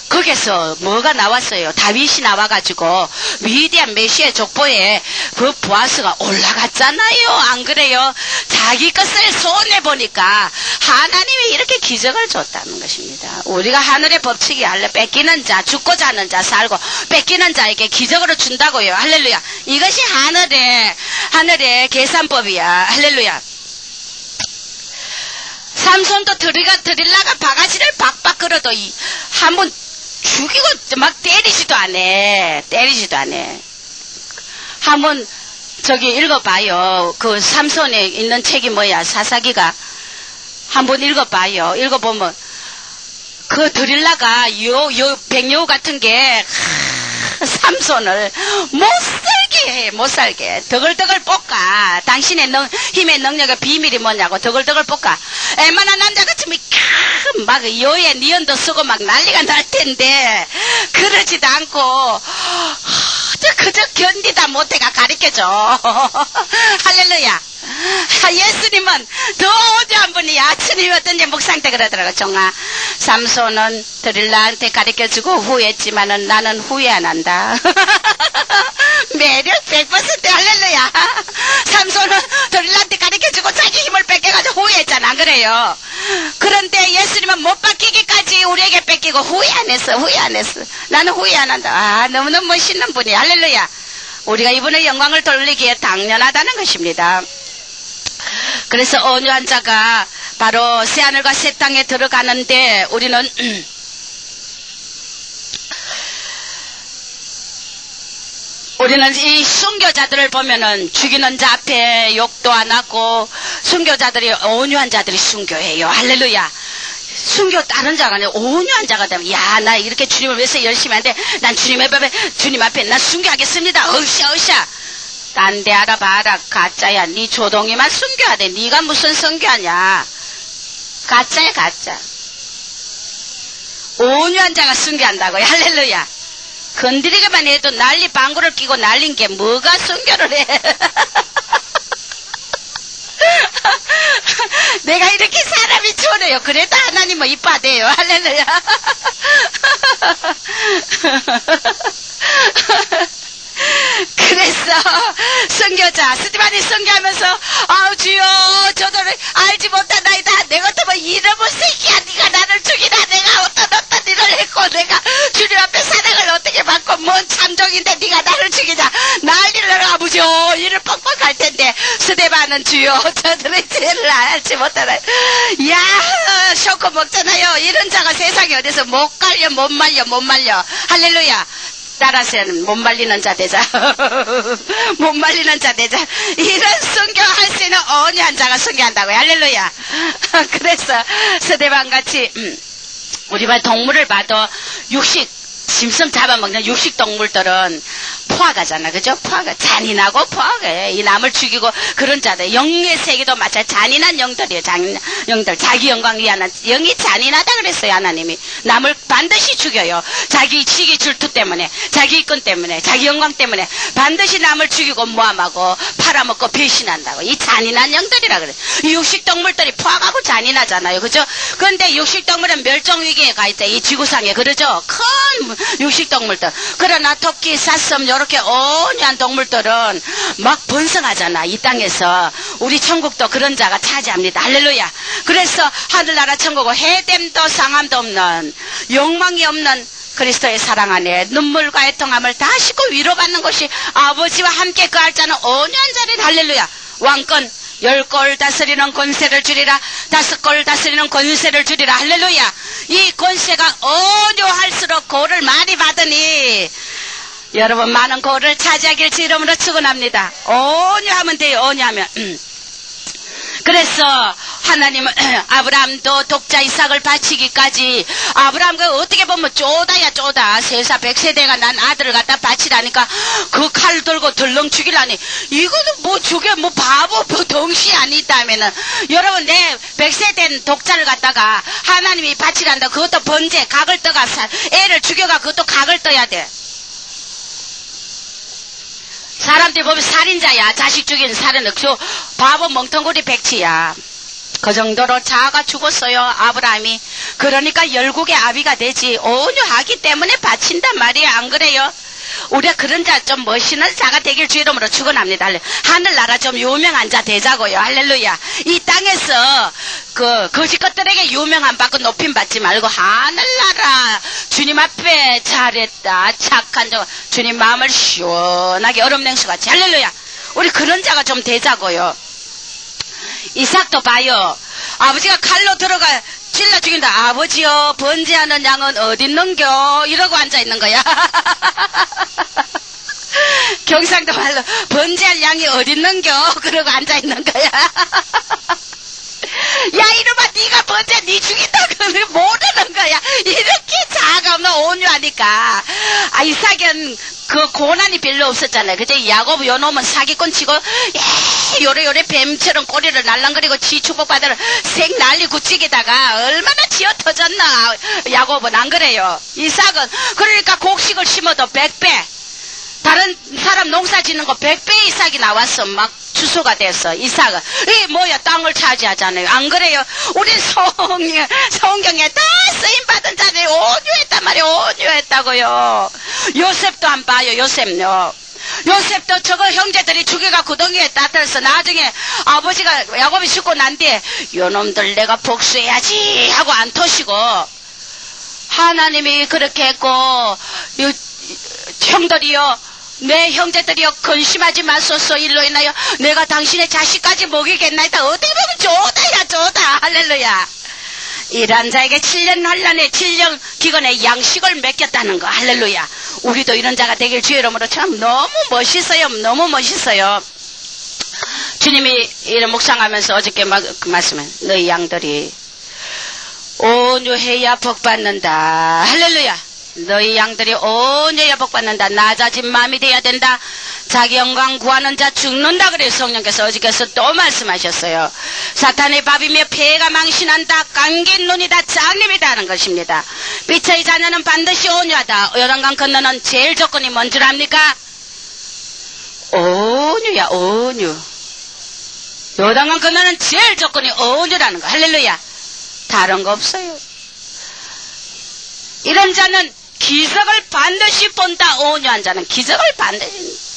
거기서 뭐가 나왔어요? 다윗이 나와가지고 위대한 메시아의 족보에 그 보아스가 올라갔잖아요. 안 그래요? 자기 것을 손해보니까 하나님이 이렇게 기적을 줬다는 것입니다. 우리가 하늘의 법칙이 알래. 뺏기는 자, 죽고자 하는 자 살고 뺏기는 자에게 기적으로 준다고요. 할렐루야. 이것이 하늘의 계산법이야. 할렐루야. 삼손도 드릴라가 바가지를 박박 끌어도 한번 죽이고 막 때리지도 않아. 한번 읽어봐요. 그 삼손에 있는 책이 뭐야? 사사기가. 한번 읽어봐요. 읽어보면 그 드릴라가 백여우 같은 게 삼손을 못 살게 덕을덕을 볶아. 당신의 힘의 능력의 비밀이 뭐냐고 덕을덕을 볶아. 웬만한 남자같으면 막 여의 니언도 쓰고 막 난리가 날 텐데 그러지도 않고 그저 견디다 못해가 가르쳐줘. 할렐루야. 예수님은 더 오대한 분이야. 주님이 어떤지 묵상 때 그러더라고. 종아, 삼손은 드릴라한테 가르쳐주고 후회했지만은 나는 후회 안 한다. 매력 100% 할렐루야. 삼손은 드릴라한테 가르쳐주고 자기 힘을 뺏겨가지고 후회했잖아. 안 그래요? 그런데 예수님은 못 바뀌기까지 우리에게 뺏기고 후회 안 했어. 나는 후회 안 한다. 너무너무 멋있는 분이야. 할렐루야. 우리가 이분의 영광을 돌리기에 당연하다는 것입니다. 그래서 온유한 자가 바로 새하늘과 새 땅에 들어가는데 우리는 이 순교자들을 보면은 죽이는 자 앞에 욕도 안 하고 순교자들이 온유한 자들이 순교해요. 할렐루야. 순교 다른 자가 아니라 온유한 자가 되면 야, 나 이렇게 주님을 위해서 열심히 하는데 난 주님 앞에 나 순교하겠습니다. 으쌰. 딴 데 알아봐라. 가짜야. 네 조동이만 순교하대. 네가 무슨 순교하냐. 가짜야 가짜. 온유한 자가 순교한다고요. 할렐루야. 건드리기만 해도 난리 방구를 끼고 날린 게 뭐가 순교를 해. 내가 이렇게 사람이 좋네요. 그래도 하나님은 이뻐하대요. 할렐루야. 그래서 선교자 스티반이 선교하면서 아우 주여 저들을 알지 못하나이다. 내 같으면 이러면 새끼야 네가 나를 죽이라. 내가 어떤 일을 했고 내가 주님 앞에 사랑을 어떻게 받고 뭔 참종인데 네가 나를 죽이냐. 난리를 아버지요 이를 뻑뻑할 텐데 스티반은 주여 저들의 죄를 알지 못하나. 야 쇼크 먹잖아요. 이런 자가 세상에 어디서 못 갈려 못 말려. 할렐루야. 따라서는 못 말리는 자 되자. 못 말리는 자 되자. 이런 선교할 수 있는 온유한 자가 선교한다고요. 할렐루야. 그래서 스데반같이 우리 말 동물을 봐도 짐승 잡아먹는 육식 동물들은 포악하잖아. 그죠? 포악해. 잔인하고 포악해. 이 남을 죽이고 그런 자들. 영의 세계도 마찬가지. 잔인한 영들이에요. 잔인한 영들. 자기 영광 위하는 영이 잔인하다 그랬어요. 하나님이. 남을 반드시 죽여요. 자기 시기 질투 때문에, 자기 이권 때문에, 자기 영광 때문에 반드시 남을 죽이고 모함하고 팔아먹고 배신한다고. 이 잔인한 영들이라 그래. 이 육식동물들이 포악하고 잔인하잖아요. 그죠? 그런데 육식동물은 멸종위기에 가 있대. 이 지구상에. 그러죠? 큰 육식동물들. 그러나 토끼, 사슴, 이렇게 온유한 동물들은 막 번성하잖아. 이 땅에서. 우리 천국도 그런 자가 차지합니다. 할렐루야. 그래서 하늘나라 천국은 해됨도 상함도 없는, 욕망이 없는 그리스도의 사랑 안에 눈물과 애통함을 다 싣고 위로받는 것이 아버지와 함께 거할 자는 온유한 자리. 할렐루야. 왕권 10골 다스리는 권세를 주리라. 5골 다스리는 권세를 주리라. 할렐루야. 이 권세가 온유할수록 고를 많이 받으니 여러분 많은 고를 차지하길 주 이름으로 축원합니다. 온유하면 돼요. 온유하면. 그래서 하나님은 아브라함도 독자 이삭을 바치기까지, 아브라함과 어떻게 보면 쪼다야 쪼다. 세사 100세대가 난 아들을 갖다 바치라니까 그 칼 들고 덜렁 죽이라니. 이거는 뭐 죽여 뭐 바보 뭐 덩시 아니다면은 여러분 내 100세된 독자를 갖다가 하나님이 바치란다. 그것도 번제 각을 떠가 애를 죽여가 그것도 각을 떠야 돼. 사람들이 보면 살인자야. 자식 죽인 살인은 저 바보 멍텅구리 백치야. 그 정도로 자아가 죽었어요. 아브라함이. 그러니까 열국의 아비가 되지. 온유하기 때문에 바친단 말이야. 안 그래요? 우리가 그런 자 좀 멋있는 자가 되길 주 이름으로 축원합니다. 하늘나라 좀 유명한 자 되자고요. 할렐루야. 이 땅에서 그 거짓 것들에게 유명함 받고 높임 받지 말고 하늘나라 주님 앞에 잘했다 착한 자 주님 마음을 시원하게 얼음냉수같이. 할렐루야. 우리 그런 자가 좀 되자고요. 이삭도 봐요. 아버지가 칼로 들어가 찔러 죽인다. 아버지요 번제하는 양은 어디 있는겨 이러고 앉아있는 거야. 경상도 말로 번제할 양이 어디 있는겨 그러고 앉아있는 거야. 야 이놈아 네가 번제 네 죽인다 그걸 모르는 거야. 이렇게 자아가 없는 온유하니까. 이삭은 그 고난이 별로 없었잖아요. 그제 야곱 요놈은 사기꾼 치고 요래 뱀처럼 꼬리를 날랑거리고 지 축복받으러 색 난리 굳히기다가 얼마나 지어 터졌나. 야곱은 안 그래요. 이삭은 그러니까 곡식을 심어도 100배, 다른 사람 농사 짓는 거 100배 이삭이 나왔어. 막 주소가 됐어. 이삭은 이 뭐야 땅을 차지하잖아요. 안 그래요? 우리 성경에 다 쓰임받은 자들이 온유했단 말이에요. 온유했다고요. 요셉도 안 봐요. 요셉도 저거 형제들이 죽여가 구덩이에 따들어서 나중에 아버지가 야곱이 죽고 난 뒤에 요놈들 내가 복수해야지 하고 안 터시고, 하나님이 그렇게 했고 형들이요 내 형제들이여 근심하지 마소서. 일로 인하여 내가 당신의 자식까지 먹이겠나이다. 어떻게 보면 쪼다. 할렐루야. 이런 자에게 7년 환란의 7년 기근의 양식을 맡겼다는 거. 할렐루야. 우리도 이런 자가 되길 주의 이름으로 참 너무 멋있어요. 너무 멋있어요. 주님이 이런 묵상하면서 어저께 그 말씀에 너희 양들이 온유해야 복 받는다. 할렐루야. 너희 양들이 온유히 복받는다. 낮아진 마음이 돼야 된다. 자기 영광 구하는 자 죽는다. 그래서 성령께서 어저께서 또 말씀하셨어요. 사탄의 밥이며 폐가 망신한다. 감긴 눈이다. 장님이다 하는 것입니다. 빛의 자녀는 반드시 온유하다. 요단강 건너는 제일 조건이 뭔 줄 압니까? 온유야, 온유. 요단강 건너는 제일 조건이 온유라는 거. 할렐루야. 다른 거 없어요. 이런 자는 기적을 반드시 본다. 온유한 자는 기적을 반드시.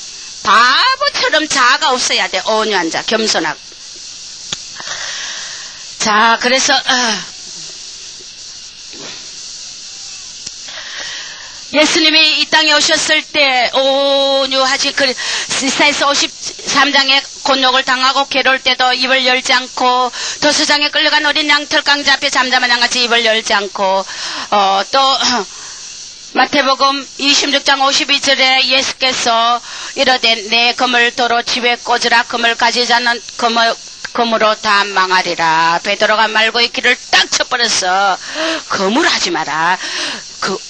바보처럼 자아가 없어야 돼. 온유한 자, 겸손하고. 자, 그래서 예수님이 이 땅에 오셨을 때 온유하시, 이사야서 53장에 곤욕을 당하고 괴로울 때도 입을 열지 않고, 도수장에 끌려간 어린 양털 강자 앞에 잠잠한 양같이 입을 열지 않고, 또 마태복음 26장 52절에 예수께서 이르되 내 금을 도로 집에 꽂으라. 금을 가지지 않는 금으로 다 망하리라. 베드로가 말고 있기를 딱 쳐버렸어. 금으로 하지 마라.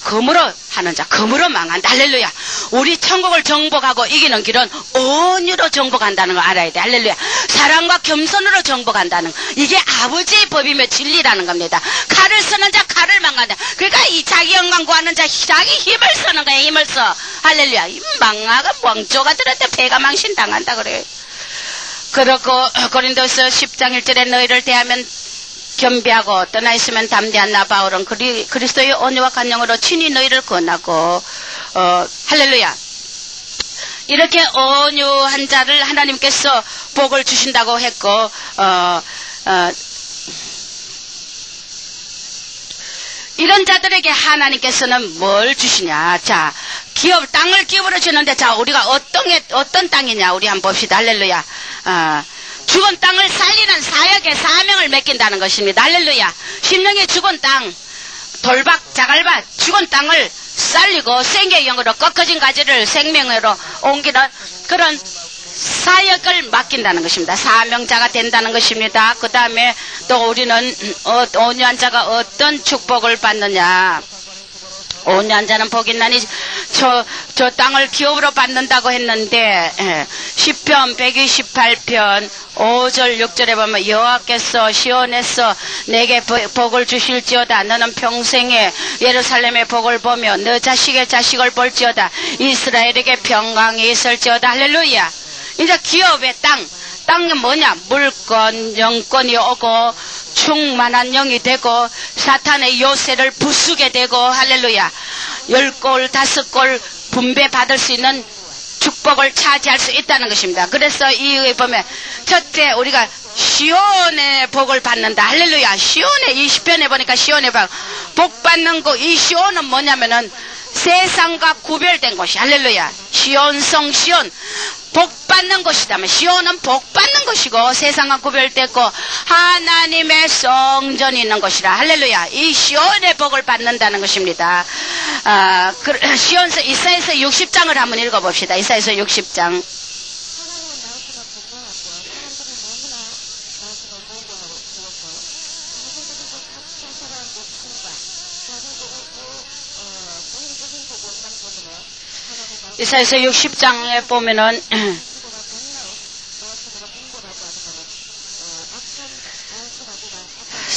금으로 하는 자 금으로 망한다. 할렐루야. 우리 천국을 정복하고 이기는 길은 온유로 정복한다는 거 알아야 돼. 할렐루야. 사랑과 겸손으로 정복한다는 거. 이게 아버지의 법이며 진리라는 겁니다. 칼을 쓰는 자 칼을 망한다. 그러니까 이 자기 영광 구하는 자 자기 힘을 쓰는 거야. 힘을 써. 할렐루야. 이 망아가 멍조가들한테 배가 망신 당한다 그래요. 그렇고 고린도서 10장 1절에 너희를 대하면 겸비하고 떠나 있으면 담대한 나 바울은 그리스도의 온유와 간영으로 친히 너희를 권하고 할렐루야. 이렇게 온유한 자를 하나님께서 복을 주신다고 했고 이런 자들에게 하나님께서는 뭘 주시냐. 자, 땅을 기업으로 주는데, 자, 우리가 어떤 땅이냐, 우리 한번 봅시다. 할렐루야. 죽은 땅을 살리는 사역의 사명을 맡긴다는 것입니다. 할렐루야. 심령의 죽은 땅, 돌박, 자갈밭, 죽은 땅을 살리고 생계의 영으로 꺾어진 가지를 생명으로 옮기는 그런 사역을 맡긴다는 것입니다. 사명자가 된다는 것입니다. 그 다음에 또 우리는 온유한 자가 어떤 축복을 받느냐. 온유한 자는 복이 있나니 저 땅을 기업으로 받는다고 했는데 시편 128편 5절 6절에 보면 여호와께서 시온에서 내게 복을 주실지어다. 너는 평생에 예루살렘의 복을 보며 너 자식의 자식을 볼지어다. 이스라엘에게 평강이 있을지어다. 할렐루야. 이제 기업의 땅은 뭐냐? 물권, 영권이 오고 충만한 영이 되고 사탄의 요새를 부수게 되고 할렐루야. 10골 5골 분배 받을 수 있는 축복을 차지할 수 있다는 것입니다. 그래서 이에 보면 첫째 우리가 시온의 복을 받는다. 할렐루야. 시온의 20편에 보니까 시온의 복 받는 거, 이 시온은 뭐냐면은 세상과 구별된 곳이. 할렐루야. 시온성 시온 복 받는 곳이다면 시온은 복 받는 곳이고 세상과 구별됐고 하나님의 성전이 있는 곳이라. 할렐루야. 이 시온의 복을 받는다는 것입니다. 시온서 이사야서 60장을 한번 읽어봅시다. 이사야서 60장. 이사야서 60장에 보면은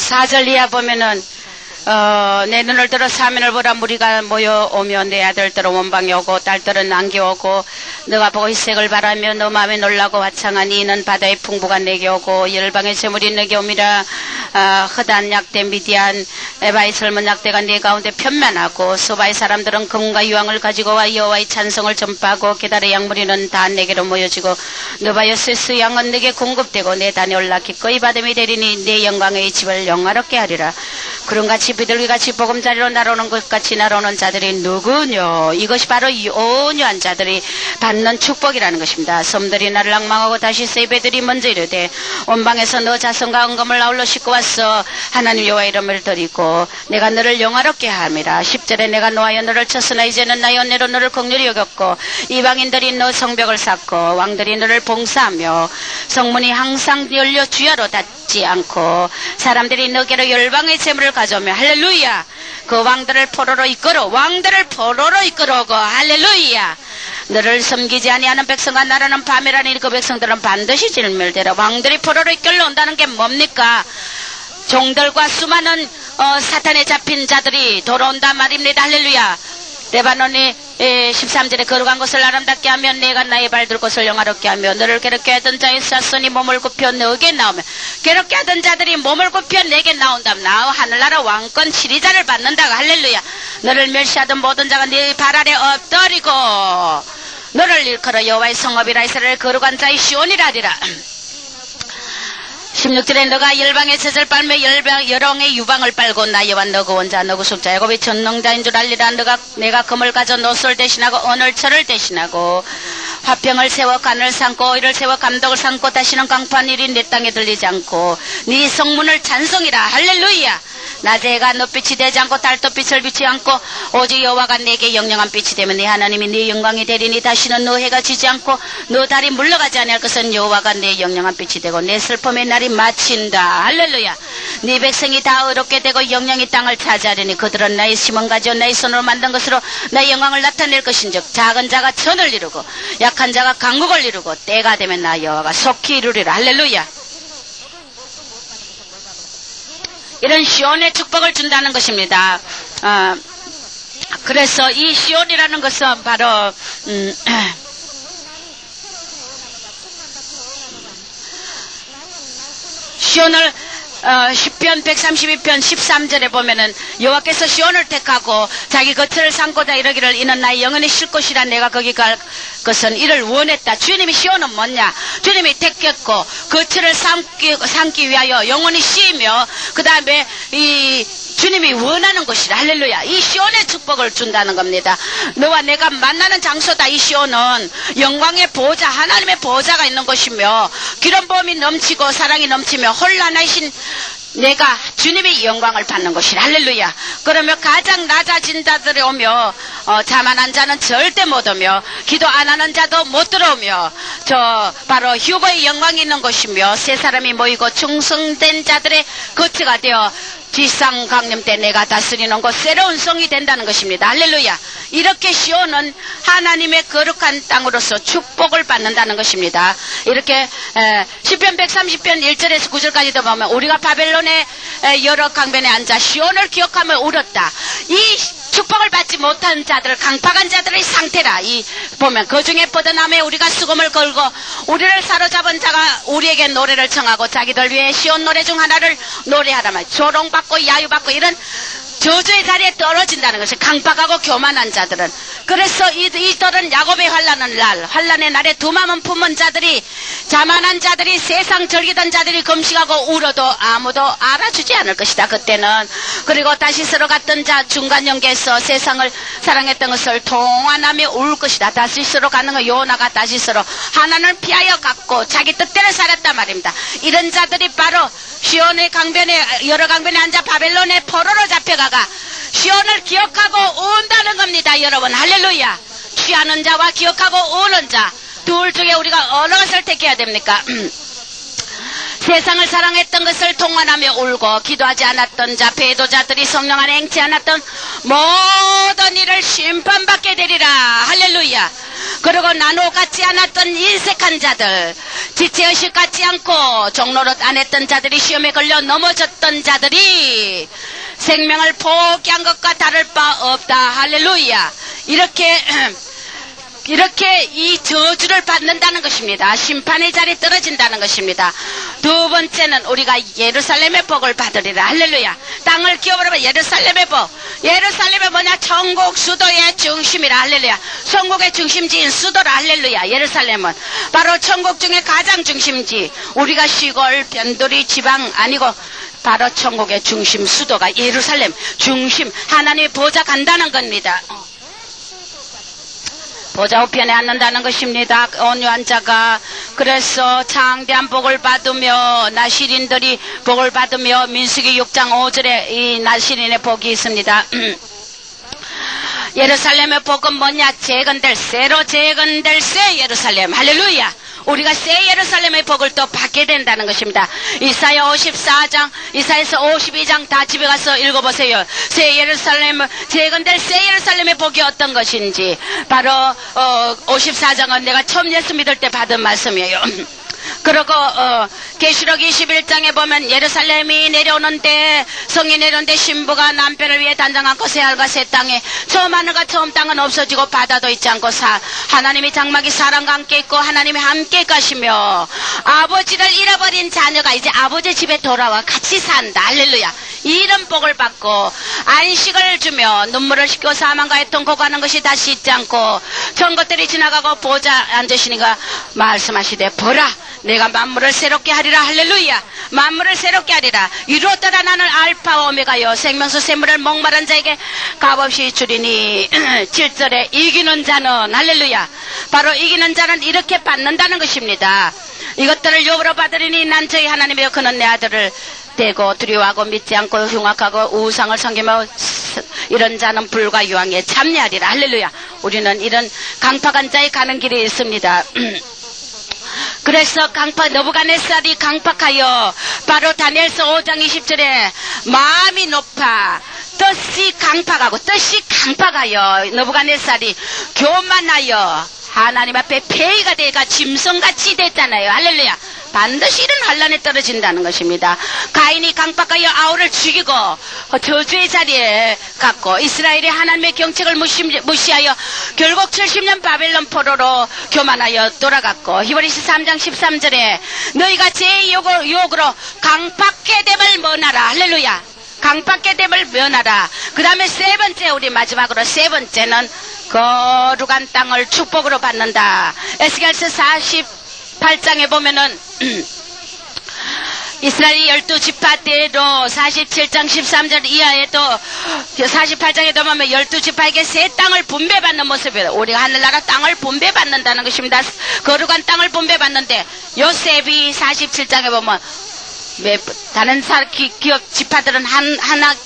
4절 이하 보면은 내 눈을 들어 사면을 보라. 무리가 모여오며 내 아들들은 원방에 오고 딸들은 남게 오고 너가 보고 희색을 바라며 너 마음에 놀라고 화창하니 이는 바다의 풍부가 내게 오고 열방의 재물이 내게 옵니다. 허단 약대 미디안 에바의 젊은 약대가 네 가운데 편만하고 소바의 사람들은 금과 유황을 가지고 와 여호와의 찬송을 전파하고 게달의 양무리는 다 내게로 모여지고 느바요세스 양은 내게 공급되고 내 단에 올라 기꺼이 받음이 되리니 내 영광의 집을 영화롭게 하리라. 구름같이 비둘기같이 보금자리로 날아오는 것 같이 날아오는 자들이 누구뇨? 이것이 바로 이 온유한 자들이 받는 축복이라는 것입니다. 섬들이 나를 낭망하고 다시 세배들이 먼저 이르되 온방에서 너 자손과 은금을 아울러 싣고 왔어. 하나님 여호와 이름을 드리고 내가 너를 영화롭게 함이라. 10절에 내가 노하여 너를 쳤으나 이제는 나의 은혜로 너를 긍휼히 여겼고 이방인들이 너 성벽을 쌓고 왕들이 너를 봉사하며 성문이 항상 열려 주야로 닫지 않고 사람들이 너게로 열방의 재물을 가져오며 할렐루야. 그 왕들을 포로로 이끌어오고 할렐루야. 너를 섬기지 아니하는 백성과 나라는 파멸하니 그 백성들은 반드시 진멸되라. 왕들이 포로로 이끌려 온다는 게 뭡니까? 종들과 수많은 사탄에 잡힌 자들이 돌아온단 말입니다. 할렐루야. 레바논이 13절에 거룩한 것을 아름답게 하며 내가 나의 발들 곳을 영화롭게 하며 너를 괴롭게 하던 자의 사손이 몸을 굽혀 너에게 나오며 괴롭게 하던 자들이 몸을 굽혀 내게 나온다면 나 하늘나라 왕권 치리자를 받는다고. 할렐루야. 너를 멸시하던 모든 자가 네 발 아래 엎드리고 너를 일컬어 여호와의 성읍이라 이스라엘 거룩한 자의 시온이라 하리라. 16절에 너가 열방의 젖을 빨며 여왕의 유방을 빨고 나 여호와 너 구원자 너 구속자 야곱의 전능자인 줄 알리라. 내가 금을 가져 노소를 대신하고 언을철을 대신하고 화평을 세워 간을 삼고 오일을 세워 감독을 삼고 다시는 강판 일이 내 땅에 들리지 않고 네 성문을 찬송이라. 할렐루야. 낮에 해가 넛빛이 되지 않고 달도 빛을 비치지 않고 오직 여호와가 내게 영영한 빛이 되면 네 하나님이 네 영광이 되리니 다시는 너 해가 지지 않고 너 달이 물러가지 아니할 것은 여호와가 내 영영한 빛이 되고 내 슬픔의 날이 마친다. 할렐루야. 네 백성이 다 의롭게 되고 영영이 땅을 차지하리니 그들은 나의 심은 가지요 나의 손으로 만든 것으로 나의 영광을 나타낼 것인즉 작은 자가 천을 이루고 약한 자가 강국을 이루고 때가 되면 나 여호와가 속히 이루리라. 할렐루야. 이런 시온의 축복을 준다는 것입니다. 그래서 이 시온이라는 것은 바로 시온을 시편 132편 13절에 보면은 여호와께서 시온을 택하고 자기 거처를 삼고자 이르기를 이는 나의 영원히 쉴 곳이라 내가 거기 갈 것은 이를 원했다. 주님이 시온은 뭐냐? 주님이 택했고 거처를 삼기 위하여 영원히 쉬며 그 다음에 이 주님이 원하는 곳이라. 할렐루야. 이 시온의 축복을 준다는 겁니다. 너와 내가 만나는 장소다. 이 시온은 영광의 보호자 하나님의 보호자가 있는 곳이며 기름 부음이 넘치고 사랑이 넘치며 혼란하신 내가 주님의 영광을 받는 것이라. 할렐루야. 그러면 가장 낮아진 자들이 오며 자만한 자는 절대 못 오며 기도 안 하는 자도 못 들어오며 저 바로 휴거의 영광이 있는 곳이며 세 사람이 모이고 충성된 자들의 거처가 되어 지상 강림 때 내가 다스리는 곳 새로운 성이 된다는 것입니다. 할렐루야. 이렇게 시온은 하나님의 거룩한 땅으로서 축복을 받는다는 것입니다. 이렇게 시편 130편 1절에서 9절까지도 보면 우리가 바벨론의 여러 강변에 앉아 시온을 기억하며 울었다. 이 축복을 받지 못한 자들, 강팍한 자들의 상태라. 이 보면 그 중에 뻗어남에 우리가 수금을 걸고 우리를 사로잡은 자가 우리에게 노래를 청하고 자기들 위해 시온 노래 중 하나를 노래하라면 조롱받고 야유받고 이런 저주의 자리에 떨어진다는 것이 강팍하고 교만한 자들은. 그래서 이들은 야곱의 환란의 날에 두 마음은 품은 자들이 자만한 자들이 세상 즐기던 자들이 금식하고 울어도 아무도 알아주지 않을 것이다. 그때는. 그리고 다시 서로 갔던 자 중간 연계에서 세상을 사랑했던 것을 통환하며 울 것이다. 다시 서로 가는 거 요나가 다시 서로 하나님을 피하여 갔고 자기 뜻대로 살았단 말입니다. 이런 자들이 바로 시온의 강변에 여러 강변에 앉아 바벨론의 포로로 잡혀가가 시온을 기억하고 운다는 겁니다. 여러분 할렐루야. 취하는 자와 기억하고 우는 자 둘 중에 우리가 어느 것을 택해야 됩니까? 세상을 사랑했던 것을 통환하며 울고 기도하지 않았던 자 배도자들이 성령 안에 행치 않았던 모든 일을 심판받게 되리라. 할렐루야. 그리고 나노 갖지 않았던 인색한 자들 지체의식 갖지 않고 종노릇 안 했던 자들이 시험에 걸려 넘어졌던 자들이 생명을 포기한 것과 다를 바 없다. 할렐루야. 이렇게 이 저주를 받는다는 것입니다. 심판의 자리에 떨어진다는 것입니다. 두 번째는 우리가 예루살렘의 복을 받으리라. 할렐루야. 땅을 기업으로 예루살렘의 복. 예루살렘이 뭐냐? 천국 수도의 중심이라. 할렐루야. 천국의 중심지인 수도라. 할렐루야. 예루살렘은 바로 천국 중에 가장 중심지. 우리가 시골 변두리 지방 아니고 바로 천국의 중심 수도가 예루살렘 중심 하나님의 보좌 간다는 겁니다. 보좌 우편에 앉는다는 것입니다. 온유한 자가. 그래서 창대한 복을 받으며 나시린들이 복을 받으며 민수기 6장 5절에 이 나시린의 복이 있습니다. 예루살렘의 복은 뭐냐? 재건될 새로 재건될 새 예루살렘. 할렐루야. 우리가 새 예루살렘의 복을 또 받게 된다는 것입니다. 이사야 54장, 이사야서 52장 다 집에 가서 읽어보세요. 새 예루살렘, 재건될 새 예루살렘의 복이 어떤 것인지. 바로 54장은 내가 처음 예수 믿을 때 받은 말씀이에요. 그리고 계시록 21장에 보면 예루살렘이 내려오는데, 성이 내려오는데 신부가 남편을 위해 단장 않고 새하늘과 새 땅에, 처음 하늘과 처음 땅은 없어지고 바다도 있지 않고 하나님이 장막이 사람과 함께 있고 하나님이 함께 가시며, 아버지를 잃어버린 자녀가 이제 아버지 집에 돌아와 같이 산다. 할렐루야. 이런 복을 받고 안식을 주며 눈물을 씻고 사망과 애통 고가는 것이 다시 있지 않고 전 것들이 지나가고 보좌 앉으시니가 말씀하시되, 보라 내가 만물을 새롭게 하리라. 할렐루야. 만물을 새롭게 하리라. 이루었더라. 나는 알파와 오메가요 생명수 샘물을 목마른 자에게 값없이 주리니. 7절에 이기는 자는, 할렐루야, 바로 이기는 자는 이렇게 받는다는 것입니다. 이것들을 욥으로 받으리니 난 저희 하나님이여 그는 내 아들을 대고 두려워하고 믿지 않고 흉악하고 우상을 섬기며 이런 자는 불과 유황에 참여하리라. 할렐루야. 우리는 이런 강팍한 자의 가는 길이 있습니다. 그래서 너부갓네살이 강팍하여, 바로 다니엘서 5장 20절에 마음이 높아 뜻이 강팍하여 너부갓네살이 교만하여 하나님 앞에 폐위가 되가 짐승같이 됐잖아요. 할렐루야. 반드시 이런 환란에 떨어진다는 것입니다. 가인이 강팍하여 아우를 죽이고 저주의 자리에 갔고, 이스라엘이 하나님의 경책을 무시하여 결국 70년 바벨론 포로로 교만하여 돌아갔고, 히브리서 3장 13절에 너희가 제 유혹으로 강팍게 됨을 면하라. 할렐루야. 강팍게 됨을 면하라. 그 다음에 세 번째, 우리 마지막으로 세 번째는 거룩한 땅을 축복으로 받는다. 에스겔서 48장에 보면은 이스라엘이 12지파대로 47장 13절 이하에도 48장에도 보면 12지파에게 새 땅을 분배받는 모습이에요. 우리가 하늘나라 땅을 분배받는다는 것입니다. 거룩한 땅을 분배받는데 요셉이 47장에 보면 다른 기업 지파들은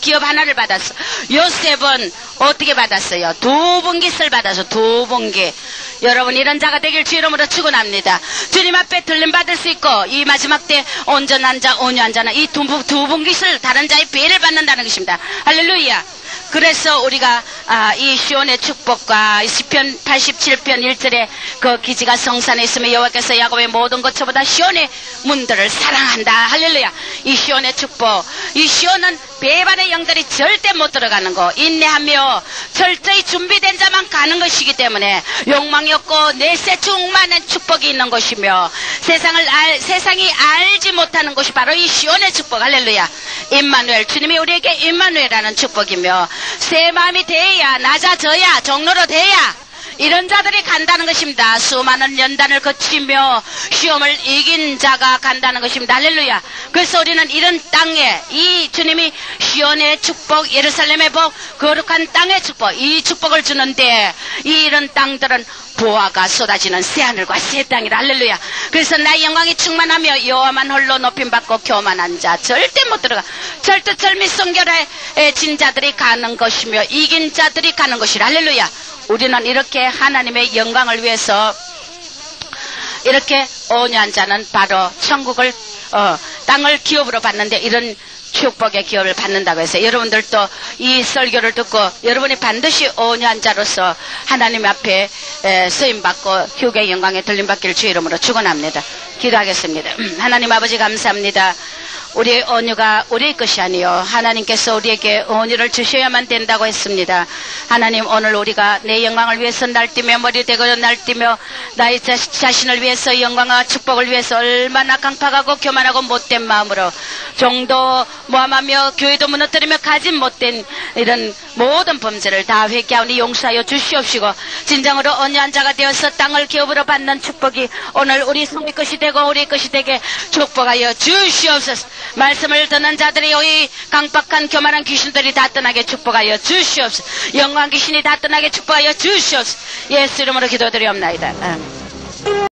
기업 하나를 받았어. 요셉은 어떻게 받았어요? 2분깃을 받아서 2분깃. 여러분, 이런 자가 되길 주 이름으로 축원합니다. 주님 앞에 들림받을 수 있고, 이 마지막 때 온전한 자, 온유한 자는 이 2분깃을 다른 자의 배를 받는다는 것입니다. 할렐루야. 그래서 우리가 이 시온의 축복과 시편 87편 1절에 그 기지가 성산에 있으며 여호와께서 야곱의 모든 것보다 시온의 문들을 사랑한다. 할렐루야. 이 시온의 축복, 이 시온은 배반의 영들이 절대 못 들어가는 거, 인내하며 철저히 준비된 자만 가는 것이기 때문에 욕망이 없고 내세 충만한 축복이 있는 것이며, 세상이 알지 못하는 것이 바로 이 시온의 축복. 할렐루야. 임마누엘, 주님이 우리에게 임마누엘이라는 축복이며, 새 마음이 돼야, 낮아져야, 종로로 돼야 이런 자들이 간다는 것입니다. 수많은 연단을 거치며 시험을 이긴 자가 간다는 것입니다. 할렐루야. 그래서 우리는 이런 땅에 이 주님이 시온의 축복, 예루살렘의 복, 거룩한 땅의 축복, 이 축복을 주는데, 이런 땅들은 보화가 쏟아지는 새하늘과 새 땅이라. 할렐루야. 그래서 나의 영광이 충만하며 여호와만 홀로 높임받고 교만한 자 절대 못 들어가. 절대절미 성결의 진자들이 가는 것이며 이긴 자들이 가는 것이라. 할렐루야. 우리는 이렇게 하나님의 영광을 위해서 이렇게 온유한 자는 바로 천국을 땅을 기업으로 받는데, 이런 축복의 기업을 받는다고 해서 여러분들도 이 설교를 듣고 여러분이 반드시 온유한 자로서 하나님 앞에 쓰임받고 교회의 영광에 들림받기를 주 이름으로 축원합니다. 기도하겠습니다. 하나님 아버지, 감사합니다. 우리의 온유가 우리의 것이 아니요 하나님께서 우리에게 온유를 주셔야만 된다고 했습니다. 하나님, 오늘 우리가 내 영광을 위해서 날뛰며 머리 대고 날뛰며 나의 자신을 위해서 영광과 축복을 위해서 얼마나 강팍하고 교만하고 못된 마음으로 종도 모함하며 교회도 무너뜨리며 가진 못된 이런 모든 범죄를 다 회개하오니 용서하여 주시옵시고, 진정으로 온유한 자가 되어서 땅을 기업으로 받는 축복이 오늘 우리 성의 것이 되고 우리의 것이 되게 축복하여 주시옵소서. 말씀을 듣는 자들이 이 강팍한 교만한 귀신들이 다 떠나게 축복하여 주시옵소서. 영광 귀신이 다 떠나게 축복하여 주시옵소서. 예수 이름으로 기도드리옵나이다.